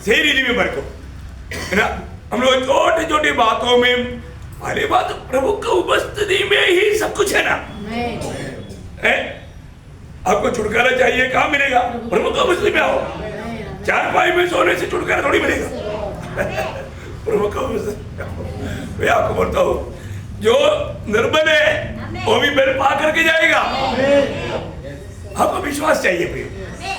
सही रीति में बरको, है ना। हम लोग छोटी छोटी बातों में, अरे बात प्रभु की उपस्थिति में ही सब कुछ है ना। है? आपको छुटकारा चाहिए, कहाँ मिलेगा? प्रभु की उपस्थिति में आओ। चारपाई में सोने से छुटकारा थोड़ी मिलेगा। प्रभु की उपस्थिति में आओ। मैं आपको बोलता हूँ, जो निर्बल है वो भी बल पा करके जाएगा। आपको विश्वास चाहिए प्रिय,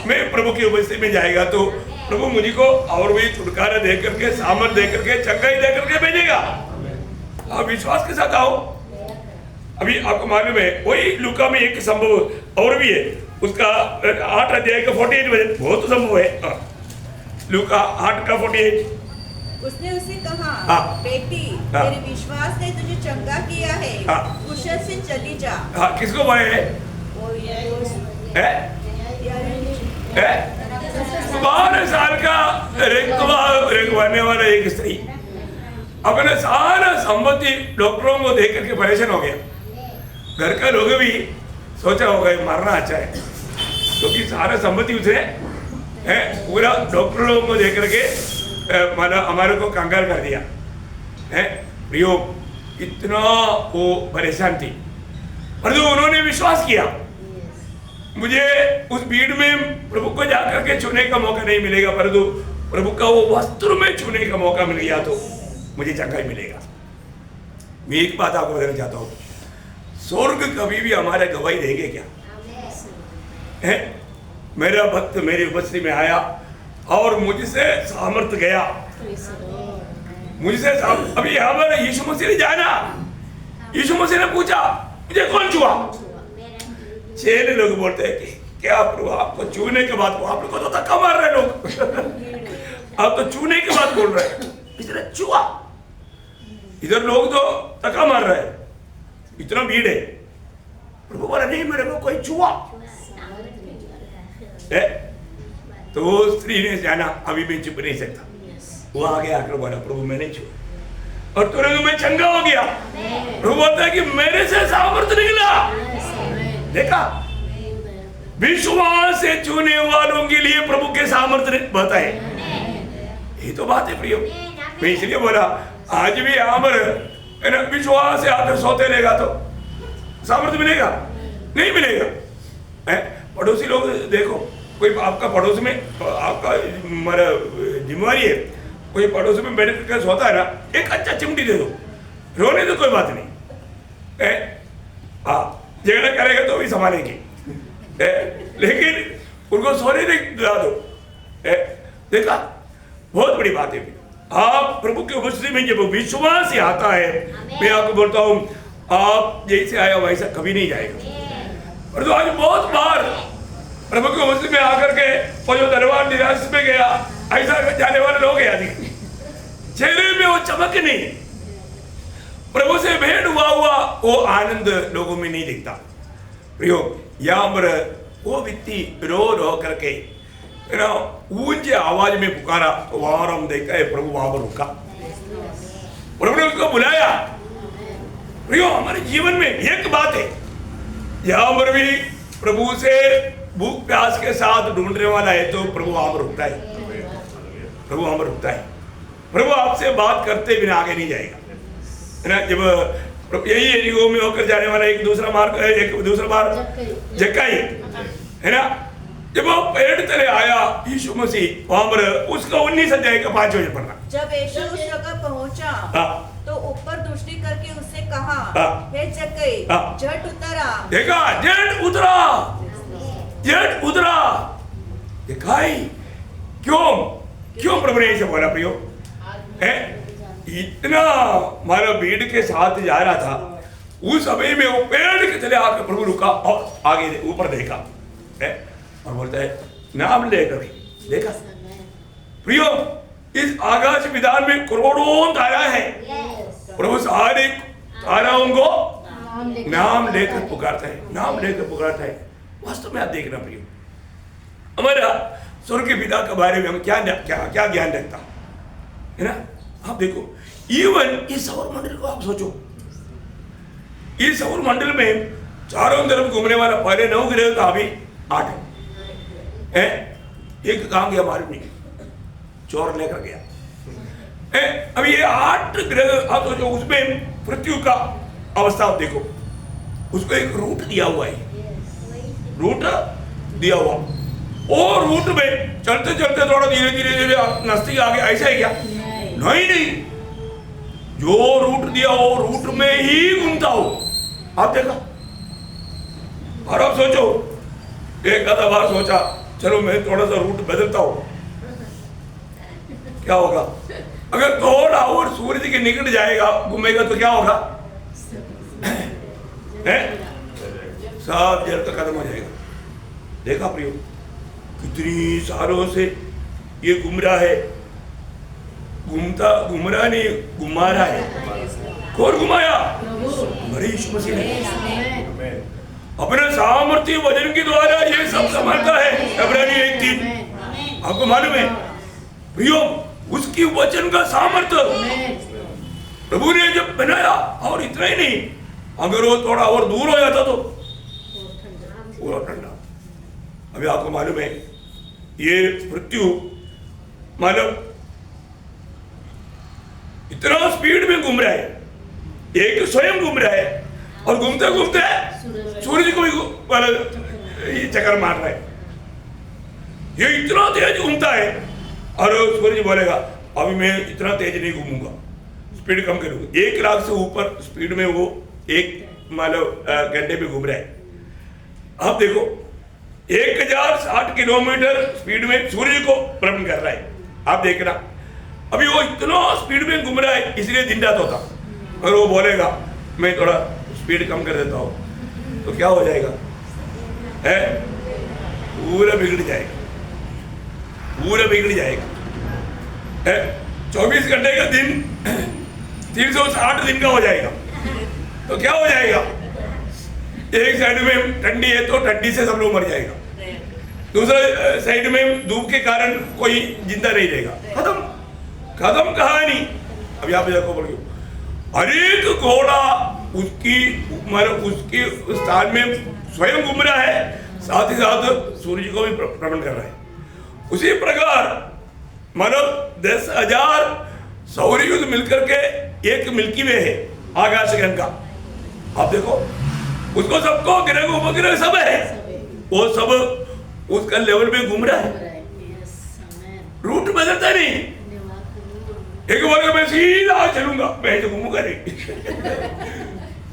मैं प्रभु की उपस्थिति में जाएगा तो प्रभु मुझे को और भी छुटकारा दे करके, सामर्थ दे करके, चंगाई दे करके भेजेगा। आप विश्वास के साथ आओ। अभी आपको मालूम है, वही लूका में एक संभव और भी है, उसका 8 अध्याय का 48 में बहुत संभव है। लूका 8 का 48। उसने उसे कहा, बेटी, तेरे विश्वास ने तुझे चंगा किया है, कुशल से चली जा। किसको बोले है? 12 साल का रेखवाने वाला एक स्त्री अपने सारा संपत्ति डॉक्टरों को देख करके परेशान हो गया। घर का लोग भी सोचा होगा मरना अच्छा है, क्योंकि सारा संपत्ति उसने पूरा डॉक्टरों को देख करके माना हमारे को कंगाल कर दिया है। प्रियो इतना वो परेशान थी, परंतु उन्होंने विश्वास किया, मुझे उस भीड़ में प्रभु को जाकर के छूने का मौका नहीं मिलेगा, परंतु प्रभु का वो वस्त्र में छूने का मौका मिल गया तो मुझे चंगाई मिलेगा। मैं एक बात आपको बताना चाहता हूँ, स्वर्ग कभी भी हमारे गवाही देंगे क्या? है? मेरा भक्त मेरी उपस्थिति में आया और मुझसे सामर्थ्य गया, मुझसे अभी यहाँ पर यीशु मसीह ने जाना, यीशु मसीह ने पूछा मुझे कौन छुआ? 6 लोग बोलते हैं कि क्या प्रभु आपको छूने के बाद, आप लोग को तो धक्का मार रहे लोग, आप तो छूने के बाद बोल रहे हैं, इसने छुआ। इधर लोग तो धक्का मार रहे हैं, इतना भीड़ है। प्रभु बोला नहीं, मेरे को कोई छुआ। तो वो स्त्री ने जाना, अभी मैं चुप नहीं सकता, वो आगे आकर बोला प्रभु मैंने छुआ और तुरंत मैं चंगा हो गया। प्रभु बोलता है कि मेरे से सामर्थ्य निकला। देखा, विश्वास से छूने वालों के लिए प्रभु के सामर्थ्य बता है। ये तो बात है प्रियो, मैं इसलिए बोला आज भी यहाँ पर विश्वास से आकर सोते रहेगा तो सामर्थ्य मिलेगा? नहीं मिलेगा। पड़ोसी लोग देखो, कोई आपका पड़ोस में, आपका जिम्मेवारी है, कोई पड़ोस में बैठ कर सोता है ना, एक अच्छा चिमटी दे दो, रोने तो कोई बात नहीं, हाँ झगड़ा करेगा तो भी संभालेंगे, लेकिन उनको सोने दिला दो। देखा, बहुत बड़ी बात है। आप प्रभु की उपस्थिति में जब विश्वास से आता है, मैं आपको बोलता हूँ आप जैसे आया वैसा कभी नहीं जाएगा। और तो आज बहुत बार प्रभु की उपस्थिति में आकर के वो जो दरबार निराश में गया, ऐसा जाने वाले लोग हैं, चेहरे में वो चमक नहीं, प्रभु से भेंट हुआ वो आनंद लोगों में नहीं दिखता। प्रियो, यहाँ पर वो व्यक्ति रो करके ऊंचे आवाज में पुकारा तो वहां हम देखा है प्रभु वहां पर रुका, प्रभु ने उसको बुलाया। प्रियो, हमारे जीवन में एक बात है, यहाँ पर भी प्रभु से भूख प्यास के साथ ढूंढने वाला है तो प्रभु वहां पर रुकता है, प्रभु वहां पर रुकता है। प्रभु आपसे बात करते बिना आगे नहीं जाएगा, है ना। जब यही एरियो में होकर जाने वाला एक दूसरा बार जक्काई, है ना, जब वो पेड़ तले आया यीशु मसीह, वहां पर उसका 19 अध्याय का 5 वचन पढ़ना। जब यीशु उस जगह पहुंचा तो ऊपर दृष्टि करके उससे कहा, हे जक्कई, झट उतरा। देखा, झट उतरा। दिखाई क्यों प्रभु ने ऐसे बोला? प्रियो, इतना हमारा भीड़ के साथ जा रहा था, उस समय में वो पेड़ के तले आकर प्रभु रुका और आगे ऊपर देखा, और बोलता है नाम लेकर के। देखा प्रियो, इस आकाश विधान में करोड़ों तारा है, प्रभु सारे ताराओं को नाम लेकर पुकारता है, नाम लेकर पुकारता है। वास्तव में आप देखना प्रियो, हमारा स्वर्ग के पिता के बारे में हम क्या ज्ञान रखता है ना। आप देखो, इवन इस सौर मंडल को आप सोचो, इस सौर मंडल में चारों तरफ घूमने वाला पहले 9 ग्रह था, अभी 8 है। एक काम किया मालूम नहीं, चोर लेकर गया। अभी ये 8 ग्रह आप सोचो, उसमें पृथ्वी का अवस्था आप देखो, उसको एक रूट दिया हुआ है, रूट दिया हुआ, और रूट में चलते चलते थोड़ा धीरे धीरे नजदीक आ गया, ऐसा है क्या? नहीं, जो रूट दिया हो रूट में ही घूमता हो। आप देखा, और आप सोचो, एक आधा बार सोचा चलो मैं थोड़ा सा रूट बदलता हूं, क्या होगा? अगर थोड़ा और सूरज के निकट जाएगा, घूमेगा तो क्या होगा? सब जल तक खत्म हो जाएगा। देखा प्रियो, कितनी सालों से ये घूम रहा है, घूम रहा नहीं, घुमा रहा है। कौन घुमाया? हमारे यीशु मसीह ने अपने सामर्थ्य वजन के द्वारा ये सब संभालता है। इब्रानी 1:3 आपको मालूम है प्रियो, उसकी वचन का सामर्थ्य प्रभु ने जब बनाया, और इतना ही नहीं, अगर वो थोड़ा और दूर हो जाता तो पूरा ठंडा। अभी आपको मालूम है ये पृथ्वी मानव इतना स्पीड में घूम रहा है, एक स्वयं घूम रहा है, और घूमते घूमते सूरज को भी चक्कर मार रहा है। ये इतना तेज घूमता है, और सूरज बोलेगा अभी मैं इतना तेज नहीं घूमूंगा, स्पीड कम करूंगा। 1 लाख से ऊपर स्पीड में वो 1 घंटे में घूम रहा है। आप देखो, 1060 किलोमीटर स्पीड में सूर्य को भ्रमण कर रहा है। आप देखना, अभी वो इतना स्पीड में घूम रहा है, इसलिए दिन रात होता। और वो बोलेगा मैं थोड़ा स्पीड कम कर देता हूं, तो क्या हो जाएगा? है पूरा बिगड़ जाएगा, पूरा बिगड़ जाएगा। 24 घंटे का दिन 360 दिन का हो जाएगा, तो क्या हो जाएगा? एक साइड में ठंडी है तो ठंडी से सब लोग मर जाएगा, दूसरा साइड में धूप के कारण कोई जिंदा नहीं रहेगा। खत्म कहानी। अब यहाँ पे देखो पड़ेगी, हर एक घोड़ा उसकी स्थान में स्वयं घूम रहा है, साथ ही साथ सूर्य को भी भ्रमण कर रहा है। उसी प्रकार मानव 10,000 सौर युद्ध मिलकर के एक मिल्की वे है आकाश गगन का। आप देखो, उसको सबको ग्रह उपग्रह सब है, वो सब उसका लेवल में घूम रहा है, रूट बदलता नहीं। एक बार मैं सीधा चलूंगा, मैं तो घूमूंगा नहीं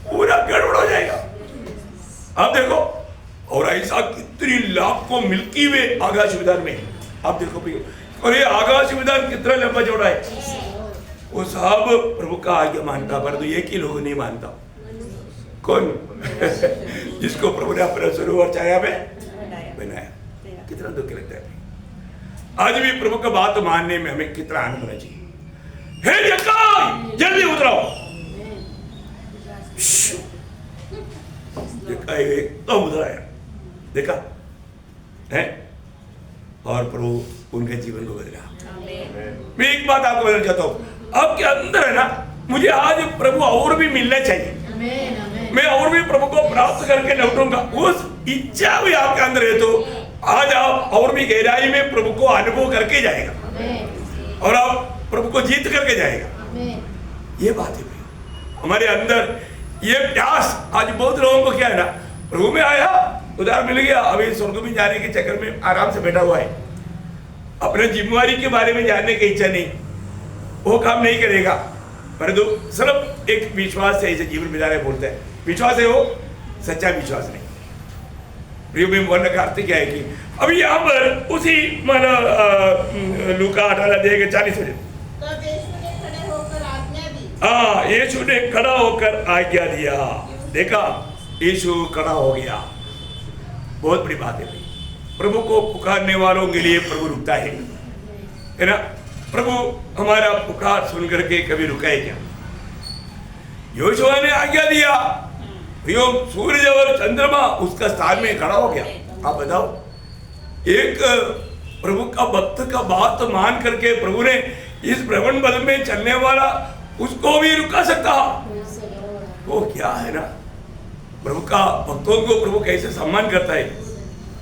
पूरा गड़बड़ हो जाएगा। आप देखो, और ऐसा कितनी लाखों मिल्की वे आकाश विधान में। आप देखो भी, और ये आकाश विधान कितना लंबा चौड़ा है, वो सब प्रभु का आज्ञा मानता, परंतु एक ही लोग नहीं मानता। कौन? जिसको प्रभु ने अपना स्वरूप और छाया में बनाया। कितना दुख लगता है। आज भी प्रभु का बात मानने में हमें कितना आनंद होना चाहिए। हे जक्का, जल्दी उतरो। जक्का एकदम उतर आया, देखा है, और प्रभु उनके जीवन को बदला। मैं एक बात आपको बताना चाहता हूँ, आपके अंदर है ना, मुझे आज प्रभु और भी मिलना चाहिए, मैं और भी प्रभु को प्राप्त करके लौटूंगा। उस इच्छा भी आपके अंदर है, तो आज आप और भी गहराई में प्रभु को अनुभव करके जाएगा, और आप प्रभु को जीत करके जाएगा। ये बात है हमारे अंदर, ये प्यास। आज बहुत लोगों को क्या है ना, प्रभु में आया, उधार मिल गया, अभी स्वर्ग में जाने के चक्कर में आराम से बैठा हुआ है, अपने जिम्मेवारी के बारे में जानने की इच्छा नहीं, वो काम नहीं करेगा। परंतु सिर्फ एक विश्वास से ऐसे जीवन बिताने बोलते हैं, विश्वास है वो सच्चा विश्वास नहीं। प्रिय में बोलने का अर्थ क्या है कि अभी यहाँ पर उसी लूका 18:40 यीशु ने खड़ा होकर आज्ञा दिया। देखा, यीशु खड़ा हो गया, बहुत बड़ी बात है भाई। प्रभु को पुकारने वालों के लिए प्रभु रुकता है ना। प्रभु हमारा पुकार सुन करके कभी रुका है क्या? योशुआ ने आज्ञा दिया, यो सूर्य और चंद्रमा उसका स्थान में खड़ा हो गया। आप बताओ, एक प्रभु का भक्त का बात मान करके प्रभु ने इस भ्रमण बल में चलने वाला उसको भी रुका सकता। वो क्या है ना, प्रभु का भक्तों को प्रभु कैसे सम्मान करता है,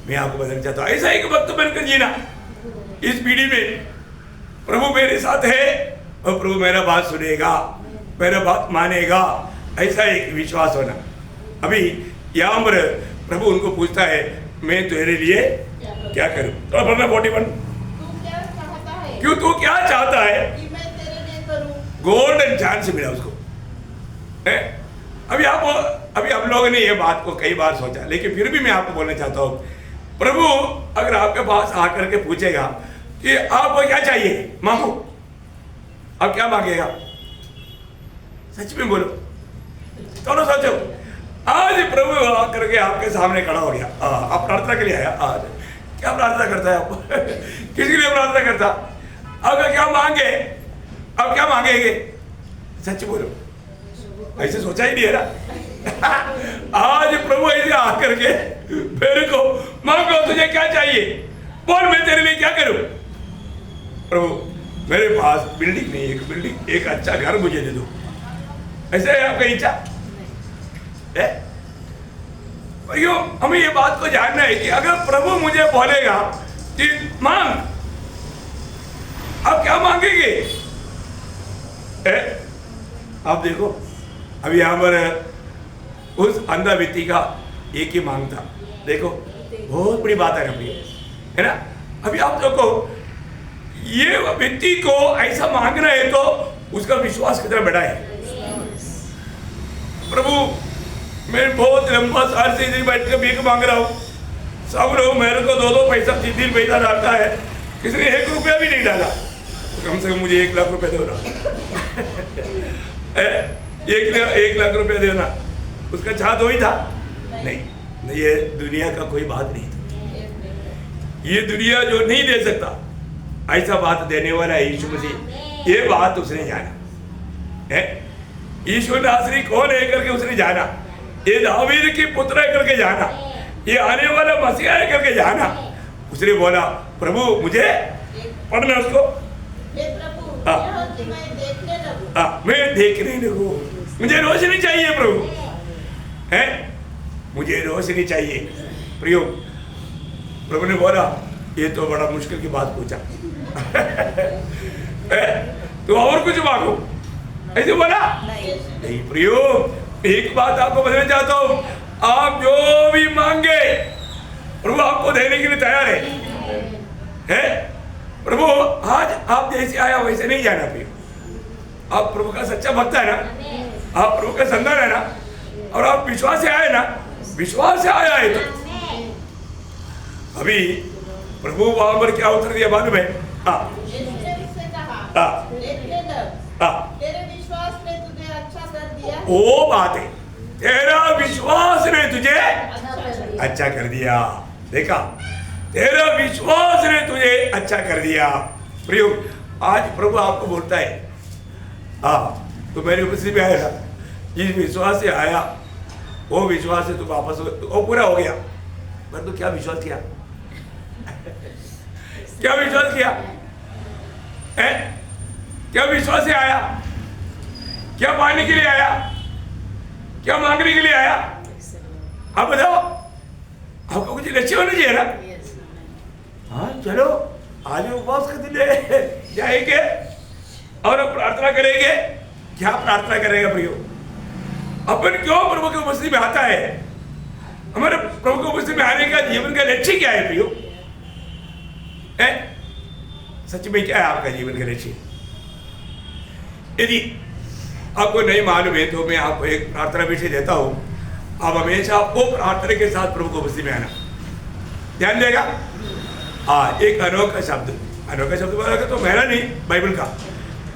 मैं आपको बताना चाहता हूँ। ऐसा एक भक्त बनकर जीना इस पीढ़ी में। प्रभु मेरे साथ है और प्रभु मेरा बात सुनेगा, मेरा बात मानेगा, ऐसा एक विश्वास होना। अभी यहाँ पर प्रभु उनको पूछता है, मैं तेरे लिए क्या करूं? तो 41 क्यों, तू क्या चाहता है कि मैं तेरे लिए करूं? गोल्डन चांस मिला उसको। अभी हम लोगों ने ये बात को कई बार सोचा, लेकिन फिर भी मैं आपको बोलना चाहता हूँ, प्रभु अगर आपके पास आकर के पूछेगा कि आपको क्या चाहिए, मांगो, आप क्या मांगेगा? सच में बोलो, थोड़ा सोचो। आज प्रभु आकर के आपके सामने खड़ा हो गया, आप प्रार्थना के लिए आया, आज क्या प्रार्थना करता है आप? किसके लिए प्रार्थना करता? आपका क्या मांगे, आप क्या मांगेंगे? सच बोलो, ऐसे सोचा ही नहीं है ना। आज प्रभु ऐसे आकर के मेरे को मांगो, तुझे क्या चाहिए, बोल, मैं तेरे लिए क्या करूं? प्रभु मेरे पास बिल्डिंग नहीं, एक अच्छा घर मुझे दे दो, ऐसे है आपका इच्छा है? भाइयों, हमें ये बात को जानना है कि अगर प्रभु मुझे बोलेगा कि मांग, आप क्या मांगेंगे? आप देखो, अभी यहाँ पर उस अंधा व्यक्ति का एक ही मांग था। देखो, बहुत बड़ी बात है ना, अभी आप देखो, ये व्यक्ति को ऐसा मांगना है तो उसका विश्वास कितना बड़ा है। प्रभु मैं बहुत लंबा साल से इधर बैठ कर भीख मांग रहा हूँ, सब लोग मेरे को 2-2 पैसा 3-3 पैसा डालता है, किसी ने 1 रुपया भी नहीं डाला, तो कम से कम मुझे 1 लाख रुपया दो ना। 1 लाख रुपया देना उसका चाहत वही था? नहीं, ये दुनिया का कोई बात नहीं था। ये दुनिया जो नहीं दे सकता, ऐसा बात देने वाला है यीशु मसीह। ये बात उसने जाना है, यीशु नासरी कौन है करके उसने जाना, ये दावीद की पुत्र है करके जाना, ये आने वाला मसीहा है करके जाना। उसने बोला, प्रभु मुझे पढ़ना उसको, मैं देखने लगूं, मुझे रोशनी चाहिए प्रभु, है मुझे रोशनी चाहिए। प्रियो, प्रभु ने बोला, ये तो बड़ा मुश्किल की बात पूछा। तो और कुछ मांगो, ऐसे बोला नहीं। प्रियो, एक बात आपको बताना चाहता हूं, आप जो भी मांगे प्रभु आपको देने के लिए तैयार है? प्रभु आज आप जैसे आया वैसे नहीं जाना। प्रियो, आप प्रभु का सच्चा भक्त है ना, आप प्रभु का संतान है ना, और आप विश्वास से आए ना, विश्वास से आया है। तो अभी प्रभु वहां पर क्या उत्तर दिया मालूम है? तेरे विश्वास ने तुझे अच्छा कर दिया। वो बात है, तेरा विश्वास ने तुझे अच्छा कर दिया। देखा, तेरा विश्वास ने तुझे अच्छा कर दिया। प्रियो, आज प्रभु आपको बोलता है, तो मेरे उपस्थिति में आया, जिस विश्वास से आया वो विश्वास से तू वापस वो पूरा हो गया। पर तू क्या विश्वास किया? क्या विश्वास किया है? क्या विश्वास से आया? क्या पाने के लिए आया? क्या मांगने के लिए आया? आप बताओ, आपको कुछ लक्ष्य होना चाहिए ना। हाँ, चलो आज उपवास का दिन है, जाएंगे और प्रार्थना करेंगे। क्या प्रार्थना करेगा प्रियो? अपन क्यों प्रभु के उपस्थिति में आता है? हमारे प्रभु के उपस्थिति में आने का जीवन का लक्ष्य क्या है प्रियो? सच में क्या है आपका जीवन का लक्ष्य? यदि आपको नहीं मालूम है तो मैं आपको एक प्रार्थना विषय देता हूं। आप हमेशा वो प्रार्थना के साथ प्रभु को उपस्थिति में आना, ध्यान देगा। एक अनोखा शब्द बोला तो मेरा नहीं, बाइबल का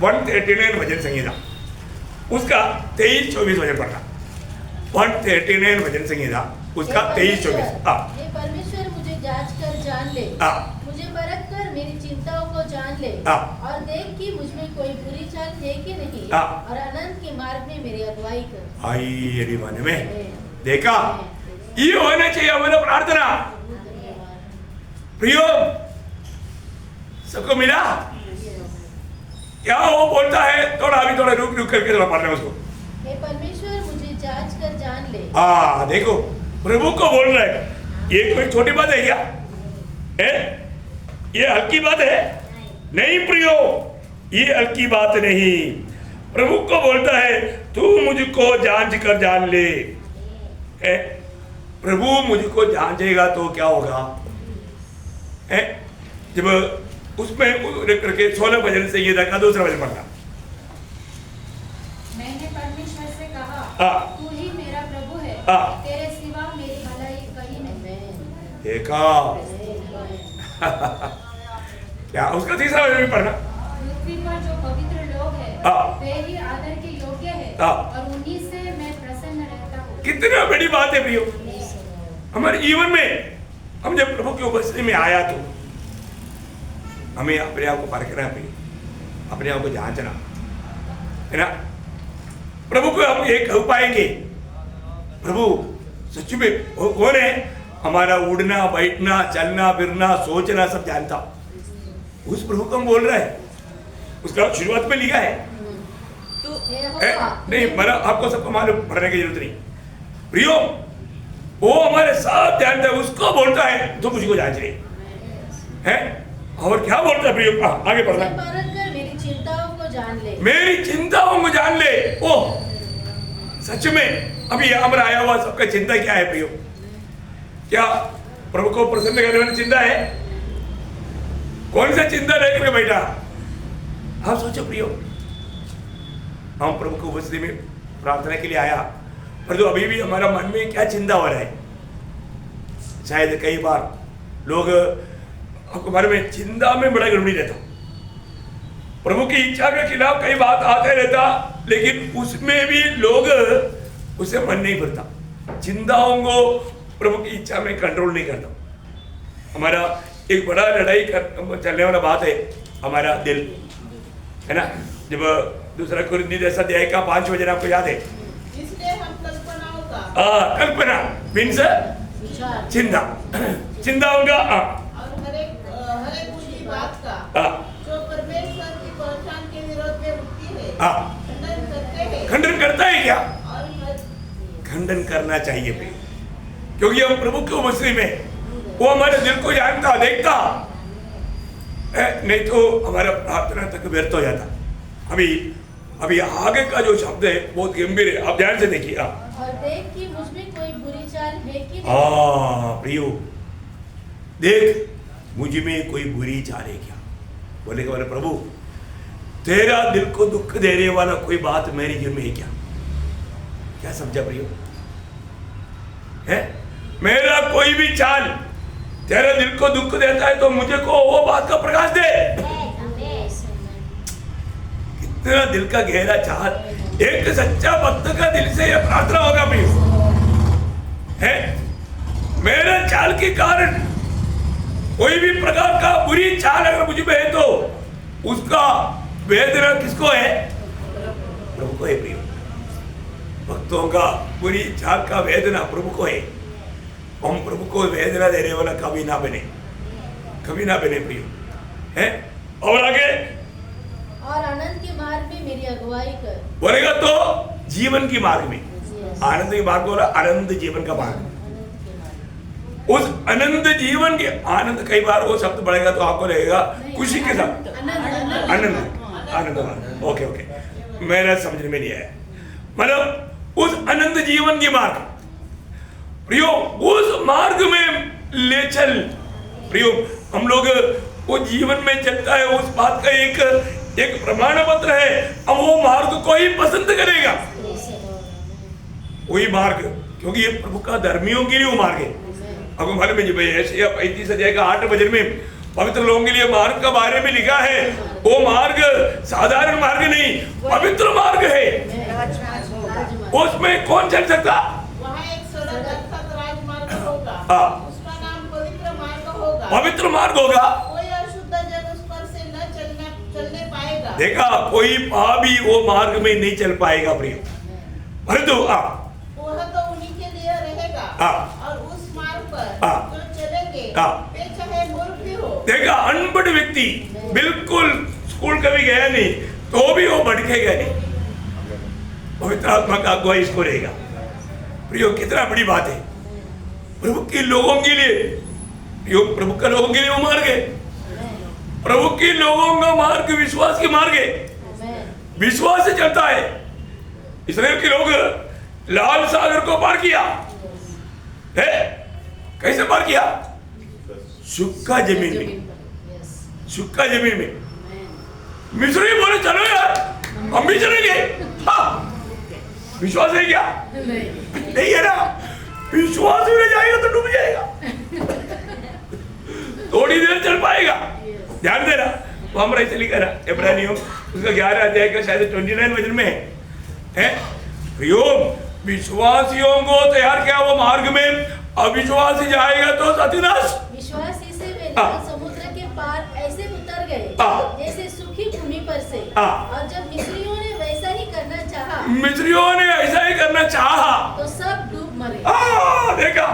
139 भजन संहिता, उसका 23-24 वचन पढ़ना। 139 भजन संहिता, उसका 23-24। परमेश्वर मुझे जांच कर जान ले, मुझे परख कर मेरी चिंताओं को जान ले, और देख कि मुझ में कोई बुरी चाल है कि नहीं, और अनंत के मार्ग में मेरी अगुवाई कर। आई अड़ी मन में देखा, ये होना चाहिए हमारा प्रार्थना। प्रियो, सबको मिला क्या? वो बोलता है थोड़ा, अभी थोड़ा रुक रुक करके थोड़ा पढ़ना उसको। हे परमेश्वर, मुझे जांच कर जान ले। देखो प्रभु को बोल रहा है, ये कोई छोटी बात है क्या? ये हल्की बात है? नहीं प्रियो, ये हल्की बात नहीं। प्रभु को बोलता है तू मुझको जांच कर जान ले। प्रभु मुझको जांचेगा तो क्या होगा? जब उसमें करके 16 भजन से ये देखा, दूसरा भजन पढ़ना। मैंने परमेश्वर से कहा, तू ही मेरा प्रभु है, तेरे सिवा मेरी भलाई कहीं नहीं। देखा क्या? उसका तीसरा भजन भी पढ़ना। पृथ्वी पर जो पवित्र लोग हैं, वे ही आदर के योग्य हैं, और उन्हीं से मैं प्रसन्न रहता हूँ। कितना बड़ी बात है प्रियो, हमारे जीवन में हम जब प्रभु की उपस्थिति में आया तो हमें अपने आप को परखना है, अपने आप को जांचना है ना। प्रभु को हम ये कह पाएंगे, प्रभु सच में कौन है? हमारा उड़ना बैठना चलना फिरना सोचना सब जानता। उस प्रभु को हम बोल रहे हैं, उसका शुरुआत में लिखा है नहीं, मरा आपको सबको मालूम, पढ़ने की जरूरत नहीं। प्रियो, वो हमारे साथ जानता है, उसको बोलता है तो मुझको जांच रही है। और क्या बोलता है प्रियो? आगे पढ़ना। परख कर मेरी चिंताओं को जान ले। मेरी चिंताओं को जान ले। ओ सच में अभी हमारा आया हुआ सबका चिंता क्या है प्रियो? क्या प्रभु को प्रसन्न करने वाली चिंता है? कौन सा चिंता लेकर बैठा? आप सोचो प्रियो, हम प्रभु को उपस्थिति में प्रार्थना के लिए आया, पर तो अभी भी हमारा मन में क्या चिंता हो रहा है? शायद कई बार लोग आपको बारे में चिंता में बड़ा गड़बड़ी रहता, प्रभु की इच्छा के खिलाफ कई बात आते रहता, लेकिन उसमें भी लोग उसे मन नहीं भरता, चिंताओं को प्रभु की इच्छा में कंट्रोल नहीं करता। हमारा एक बड़ा लड़ाई चलने वाला बात है हमारा दिल, है ना। जब दूसरा कुरिन्थी जैसा अध्याय का 5 वचन आपको याद है, इसलिए हम कल्पनाओं का कल्पना मीन्स चिंता, चिंताओं का और हर एक बुरी बात का जो परमेश्वर की पहचान के विरोध में उठती है, खंडन करते हैं। खंडन करता है क्या? और खंडन करना चाहिए भी, क्योंकि हम प्रभु के उपस्थिति में वो हमारे दिल को जानता देखता है, नहीं तो हमारा प्रार्थना तक व्यर्थ हो जाता। अभी आगे का जो शब्द है बहुत गंभीर है, आप ध्यान से देखिए। और देख कि मुझ में कोई बुरी चाल है कि नहीं। प्रियो, देख मुझ में कोई बुरी चाल है क्या? बोले कि प्रभु तेरा दिल को दुख देने वाला कोई बात मेरे जीवन में है क्या? क्या समझा प्रियो? है मेरा कोई भी चाल तेरा दिल को दुख देता है तो मुझे को वो बात का प्रकाश दे। कितना दिल का गहरा चाहत, एक सच्चा भक्त का दिल से यह प्रार्थना होगा प्रियो, है मेरा चाल के कारण कोई भी प्रकार का बुरी चाल अगर मुझ में है तो उसका वेदना किसको है? प्रभु को है प्रियो। भक्तों का बुरी चाल का वेदना प्रभु को है। हम प्रभु को वेदना देने वाला कभी ना बने प्रियो, है। और आगे, और आनंद के मार्ग में मेरी अगुवाई कर। बोलेगा तो जीवन की मार्ग में, आनंद के मार्ग बोला, आनंद जीवन का मार्ग। उस आनंद जीवन के, आनंद कई बार वो शब्द बढ़ेगा तो आपको लगेगा खुशी के साथ, आनंद। ओके, मेरा समझ में नहीं आया। मतलब उस आनंद जीवन की मार्ग प्रियो, उस मार्ग में ले चल प्रियो। हम लोग वो जीवन में चलता है, उस बात का एक प्रमाण पत्र है, हम वो मार्ग को ही पसंद करेगा, वही मार्ग, क्योंकि ये प्रभु का धर्मियों के लिए वो मार्ग है। आपको मालूम है जी भाई, ऐसे 35 अध्याय का 8 वचन में पवित्र लोगों के लिए मार्ग का बारे में लिखा है। वो मार्ग साधारण मार्ग नहीं, पवित्र मार्ग है। उसमें कौन चल सकता? वहाँ एक राजमार्ग होगा, उसका नाम पवित्र मार्ग होगा। पवित्र मार्ग होगा। कोई अशुद्ध जन उस पर से न चलने पाएगा। देखा, कोई पापी वो मार्ग में नहीं चल पाएगा प्रिय, परंतु वह तो उन्हीं के लिए रहेगा और उस मार्ग पर जो चलेंगे वे चाहे मूर्ख भी हो। देखा, अनपढ़ व्यक्ति बिल्कुल स्कूल कभी गया नहीं तो भी वो भटकेगा नहीं, पवित्र आत्मा का अगुवाई इसको रहेगा। प्रियो, कितना बड़ी बात है प्रभु के लोगों के लिए। प्रभु के लोगों के लिए वो मार्ग है, प्रभु के लोगों का मार्ग विश्वास के मार्ग है, विश्वास से चलता है। इस्राएल के लोग लाल सागर को पार किया है, कैसे पार किया? सूखा जमीन में, सूखा जमीन में। मिस्री बोले चलो यार हम भी चलेंगे। हाँ, विश्वास है क्या? नहीं है ना। विश्वास में जाएगा तो डूब जाएगा, थोड़ी देर चल पाएगा। ध्यान देना, वो हमारा ऐसे लिखा ना इब्रानियों उसका 11 अध्याय का शायद 29 वचन में है, विश्वासियों को तैयार किया वो मार्ग में, अविश्वासी जाएगा तो सतीनाश। विश्वासी से वे लाल समुद्र के पार ऐसे उतर गए जैसे सूखी भूमि पर से, और जब मिस्रियों ने वैसा ही करना चाहा, मिस्रियों ने ऐसा ही करना चाहा तो सब डूब मरे। देखा,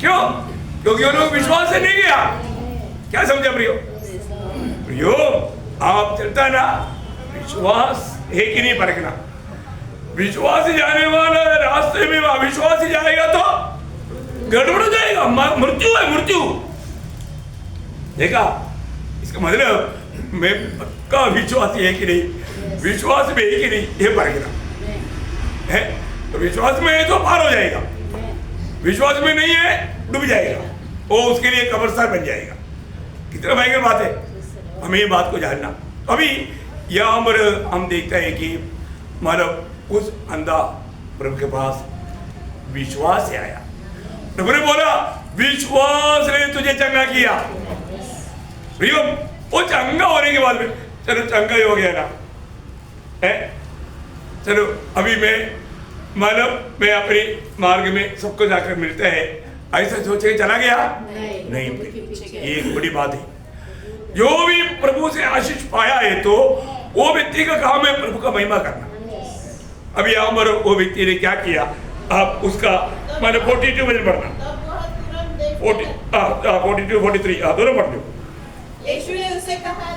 क्यों? क्योंकि उन्होंने विश्वास से नहीं किया। क्या समझा प्रियो? प्रियो, आप चलता ना, विश्वास है कि नहीं परखना। विश्वासी जाने वाला रास्ते में अविश्वासी जाएगा तो गड़बड़ हो जाएगा, मृत्यु है, मृत्यु। देखा, इसका मतलब मैं पक्का विश्वासी है कि नहीं, विश्वास में है कि नहीं, ये परखना है। तो विश्वास में है तो पार हो जाएगा, विश्वास में नहीं है डूब जाएगा, वो उसके लिए कब्रिस्तान बन जाएगा। कितना भयंकर बात है, हमें ये बात को जानना। अभी यहाँ पर हम देखते हैं कि मानव उस अंधा प्रभु के पास विश्वास से आया, प्रभु ने बोला विश्वास ने तुझे चंगा किया। प्रियो, वो चंगा होने के बाद में चलो चंगा ही हो गया ना है, चलो अभी मैं अपने मार्ग में सबको जाकर मिलता है, ऐसा सोच के चला गया? नहीं, ये एक बड़ी बात है। जो भी प्रभु से आशीष पाया है तो वो व्यक्ति का काम है प्रभु का महिमा करना। अभी यहाँ पर वो व्यक्ति ने क्या किया, आप उसका 42 वचन पढ़ना, 42 43 दोनों पढ़ लो। यीशु ने उससे कहा,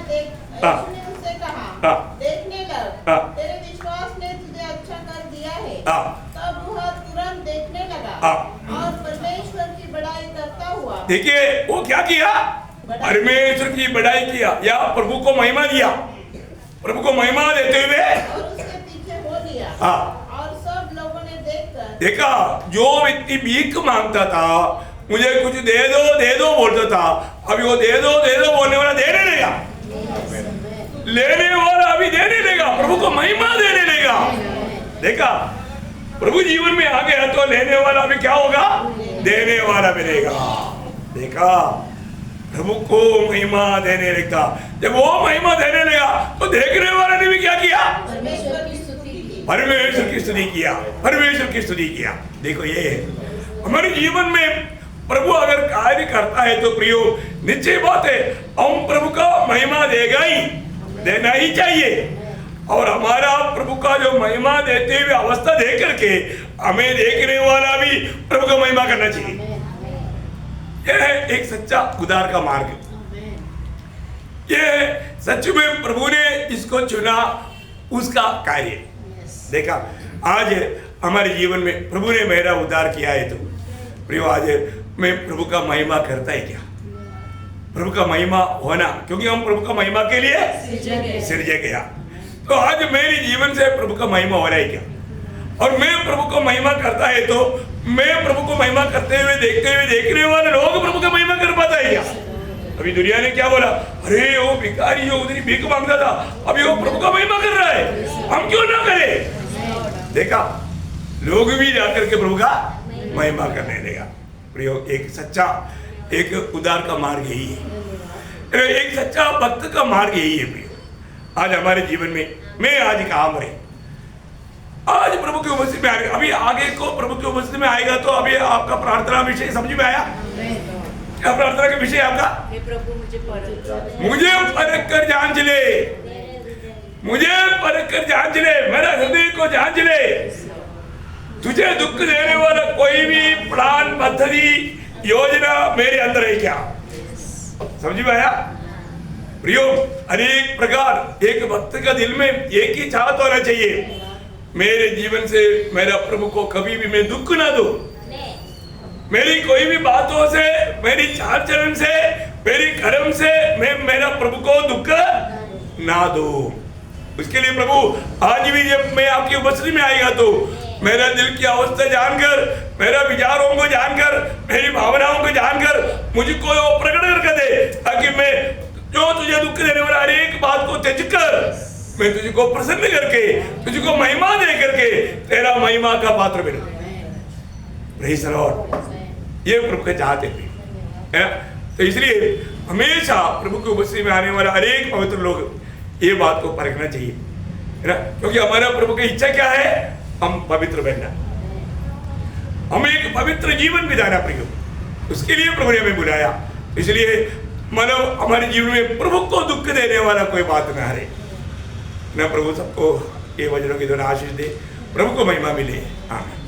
देखने लग, तेरे विश्वास ने तुझे अच्छा कर दिया है। तब वह तुरंत देखने लगा और परमेश्वर की बड़ाई करता हुआ। देखिए वो क्या किया, परमेश्वर की बड़ाई किया या प्रभु को महिमा दिया, प्रभु को महिमा देते हुए और उसके पीछे हो लिया। और सब लोगों ने देखा, जो व्यक्ति भीख मांगता था, मुझे कुछ दे दो बोलता था, अभी वो दे दो बोलने वाला देने लगा, लेने वाला अभी देने लगा, प्रभु को महिमा देने लगा। देखा, प्रभु जीवन में आ गया तो लेने वाला भी क्या होगा, देने वाला मिलेगा। देखा, प्रभु को महिमा देने लगा, जब वो महिमा देने लगा तो देखने वाले ने भी क्या किया, परमेश्वर की स्तुति किया, परमेश्वर की स्तुति किया। देखो, ये है हमारे जीवन में प्रभु अगर कार्य करता है तो प्रियो निश्चय बात है हम प्रभु का महिमा देना ही चाहिए, और हमारा प्रभु का जो महिमा देते हुए अवस्था देख करके हमें देखने वाला भी प्रभु का महिमा करना चाहिए। यह है एक सच्चा उद्धार का मार्ग। यह सच में प्रभु ने इसको चुना, उसका कार्य। देखा, आज हमारे जीवन में प्रभु ने मेरा उद्धार किया है तो प्रियो आज मैं प्रभु का महिमा करता है क्या, प्रभु का महिमा होना, क्योंकि हम प्रभु का महिमा के लिए सिरजे गया। तो आज मेरे जीवन से प्रभु का महिमा हो रहा है क्या, और मैं प्रभु को महिमा करता है तो मैं प्रभु को महिमा करते हुए देखते हुए देखने वाले लोग प्रभु का महिमा कर पाता है क्या? अभी दुनिया ने क्या बोला, अरे वो भिखारी जो उधर भीख मांगता था अभी वो प्रभु का महिमा कर रहा है, हम क्यों ना करें? देखा, लोग भी जाकर के प्रभु का महिमा करने देगा। प्रियो, एक सच्चा एक उद्धार का मार्ग यही है, एक सच्चा भक्त का मार्ग यही है। प्रियो, आज हमारे जीवन में मैं आज कहाँ पर आज प्रभु की उपस्थिति में आएगा, अभी आगे को प्रभु की उपस्थिति में आएगा तो अभी आपका प्रार्थना विषय समझ में आया क्या प्रार्थना का विषय आपका? हे प्रभु मुझे परख मुझे परख कर जांच ले, मुझे परख कर जांच ले, मेरा हृदय को जांच ले। तुझे दुख देने वाला कोई भी प्लान, पद्धति, योजना मेरे अंदर है क्या? समझ में आया? प्रियो, अनेक प्रकार एक भक्त का दिल में एक ही चाहत होना चाहिए, मेरे जीवन से मेरा प्रभु को कभी भी मैं दुख ना दूं। मेरी कोई भी बातों से, मेरी चाल चलन से, मेरी कर्म से मैं मेरा प्रभु को दुख ना दूं। उसके लिए प्रभु आज भी जब मैं आपकी उपस्थिति में आएगा तो मेरा दिल की अवस्था जानकर, मेरा विचारों को जानकर, मेरी भावनाओं को जानकर मुझको वो प्रकट करके दे, ताकि मैं जो तुझे दुख देने वाला हर एक बात को त्यज कर मैं तुझको प्रसन्न करके, तुझको महिमा दे करके तेरा महिमा का पात्र बनूं। Praise the Lord. ये प्रभु के चाहते थे, है ना? तो इसलिए हमेशा प्रभु की उपस्थिति में आने वाला हर एक पवित्र लोग ये बात को परखना चाहिए, है ना? क्योंकि हमारा प्रभु की इच्छा क्या है? हम पवित्र बनना, हम एक पवित्र जीवन बिताना प्रभु, उसके लिए प्रभु ने हमें बुलाया। इसलिए मानो हमारे जीवन में प्रभु को दुख देने वाला कोई बात ना रहे ना। प्रभु सबको ये वचनों के द्वारा आशीष दे, प्रभु को महिमा मिले। आमीन।